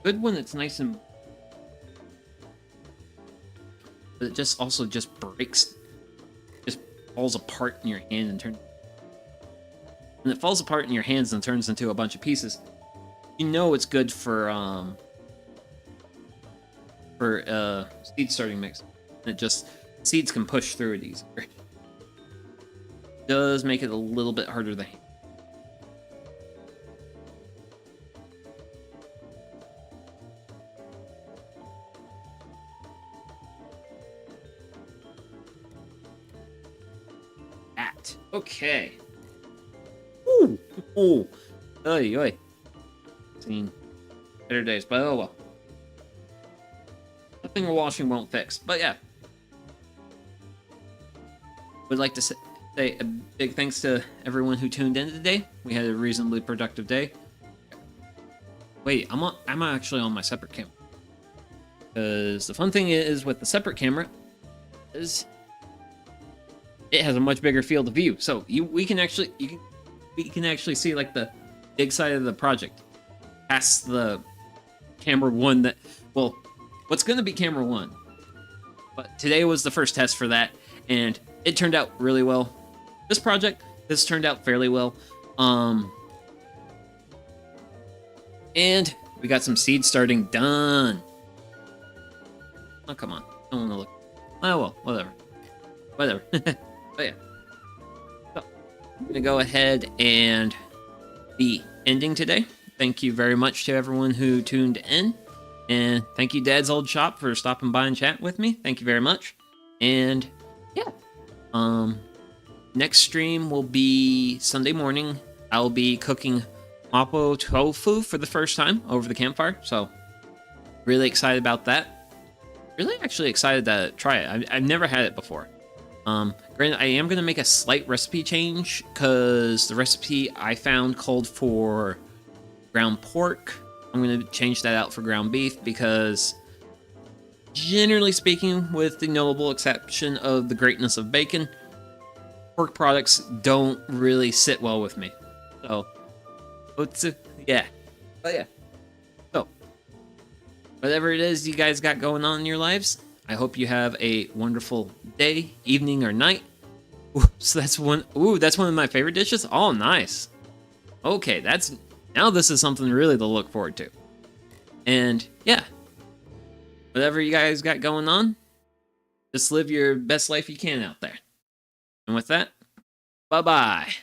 Good when it's nice and... But it just also just breaks, just falls apart in your hand and turns... When it falls apart in your hands and turns into a bunch of pieces, you know it's good for seed starting mix. And it just... Seeds can push through it easier. It does make it a little bit harder to handle. Okay. Ooh. Ooh. Oy, oy. Seen better days, but oh well. Nothing washing won't fix, but yeah. Would like to say a big thanks to everyone who tuned in today. We had a reasonably productive day. Wait, I'm actually on my separate camera. Because the fun thing is with the separate camera is it has a much bigger field of view, so we can actually see like the big side of the project past the camera one that, well, what's going to be camera one. But today was the first test for that, and it turned out really well. This turned out fairly well. And we got some seed starting done. Oh, come on. I don't want to look. Oh, well, whatever. Whatever. But yeah. So, I'm going to go ahead and be ending today. Thank you very much to everyone who tuned in. And thank you, Dad's Old Shop, for stopping by and chat with me. Thank you very much. And yeah. Next stream will be Sunday morning. I'll be cooking mapo tofu for the first time over the campfire. So, really excited about that. Really actually excited to try it. I've never had it before. Granted, I am going to make a slight recipe change, because the recipe I found called for ground pork. I'm going to change that out for ground beef, because generally speaking, with the notable exception of the greatness of bacon, pork products don't really sit well with me. So, yeah. But yeah. So, whatever it is you guys got going on in your lives, I hope you have a wonderful day, evening, or night. Ooh, so that's one. Ooh, that's one of my favorite dishes. Oh, nice. Okay, now this is something really to look forward to. And yeah, whatever you guys got going on, just live your best life you can out there. And with that, bye-bye.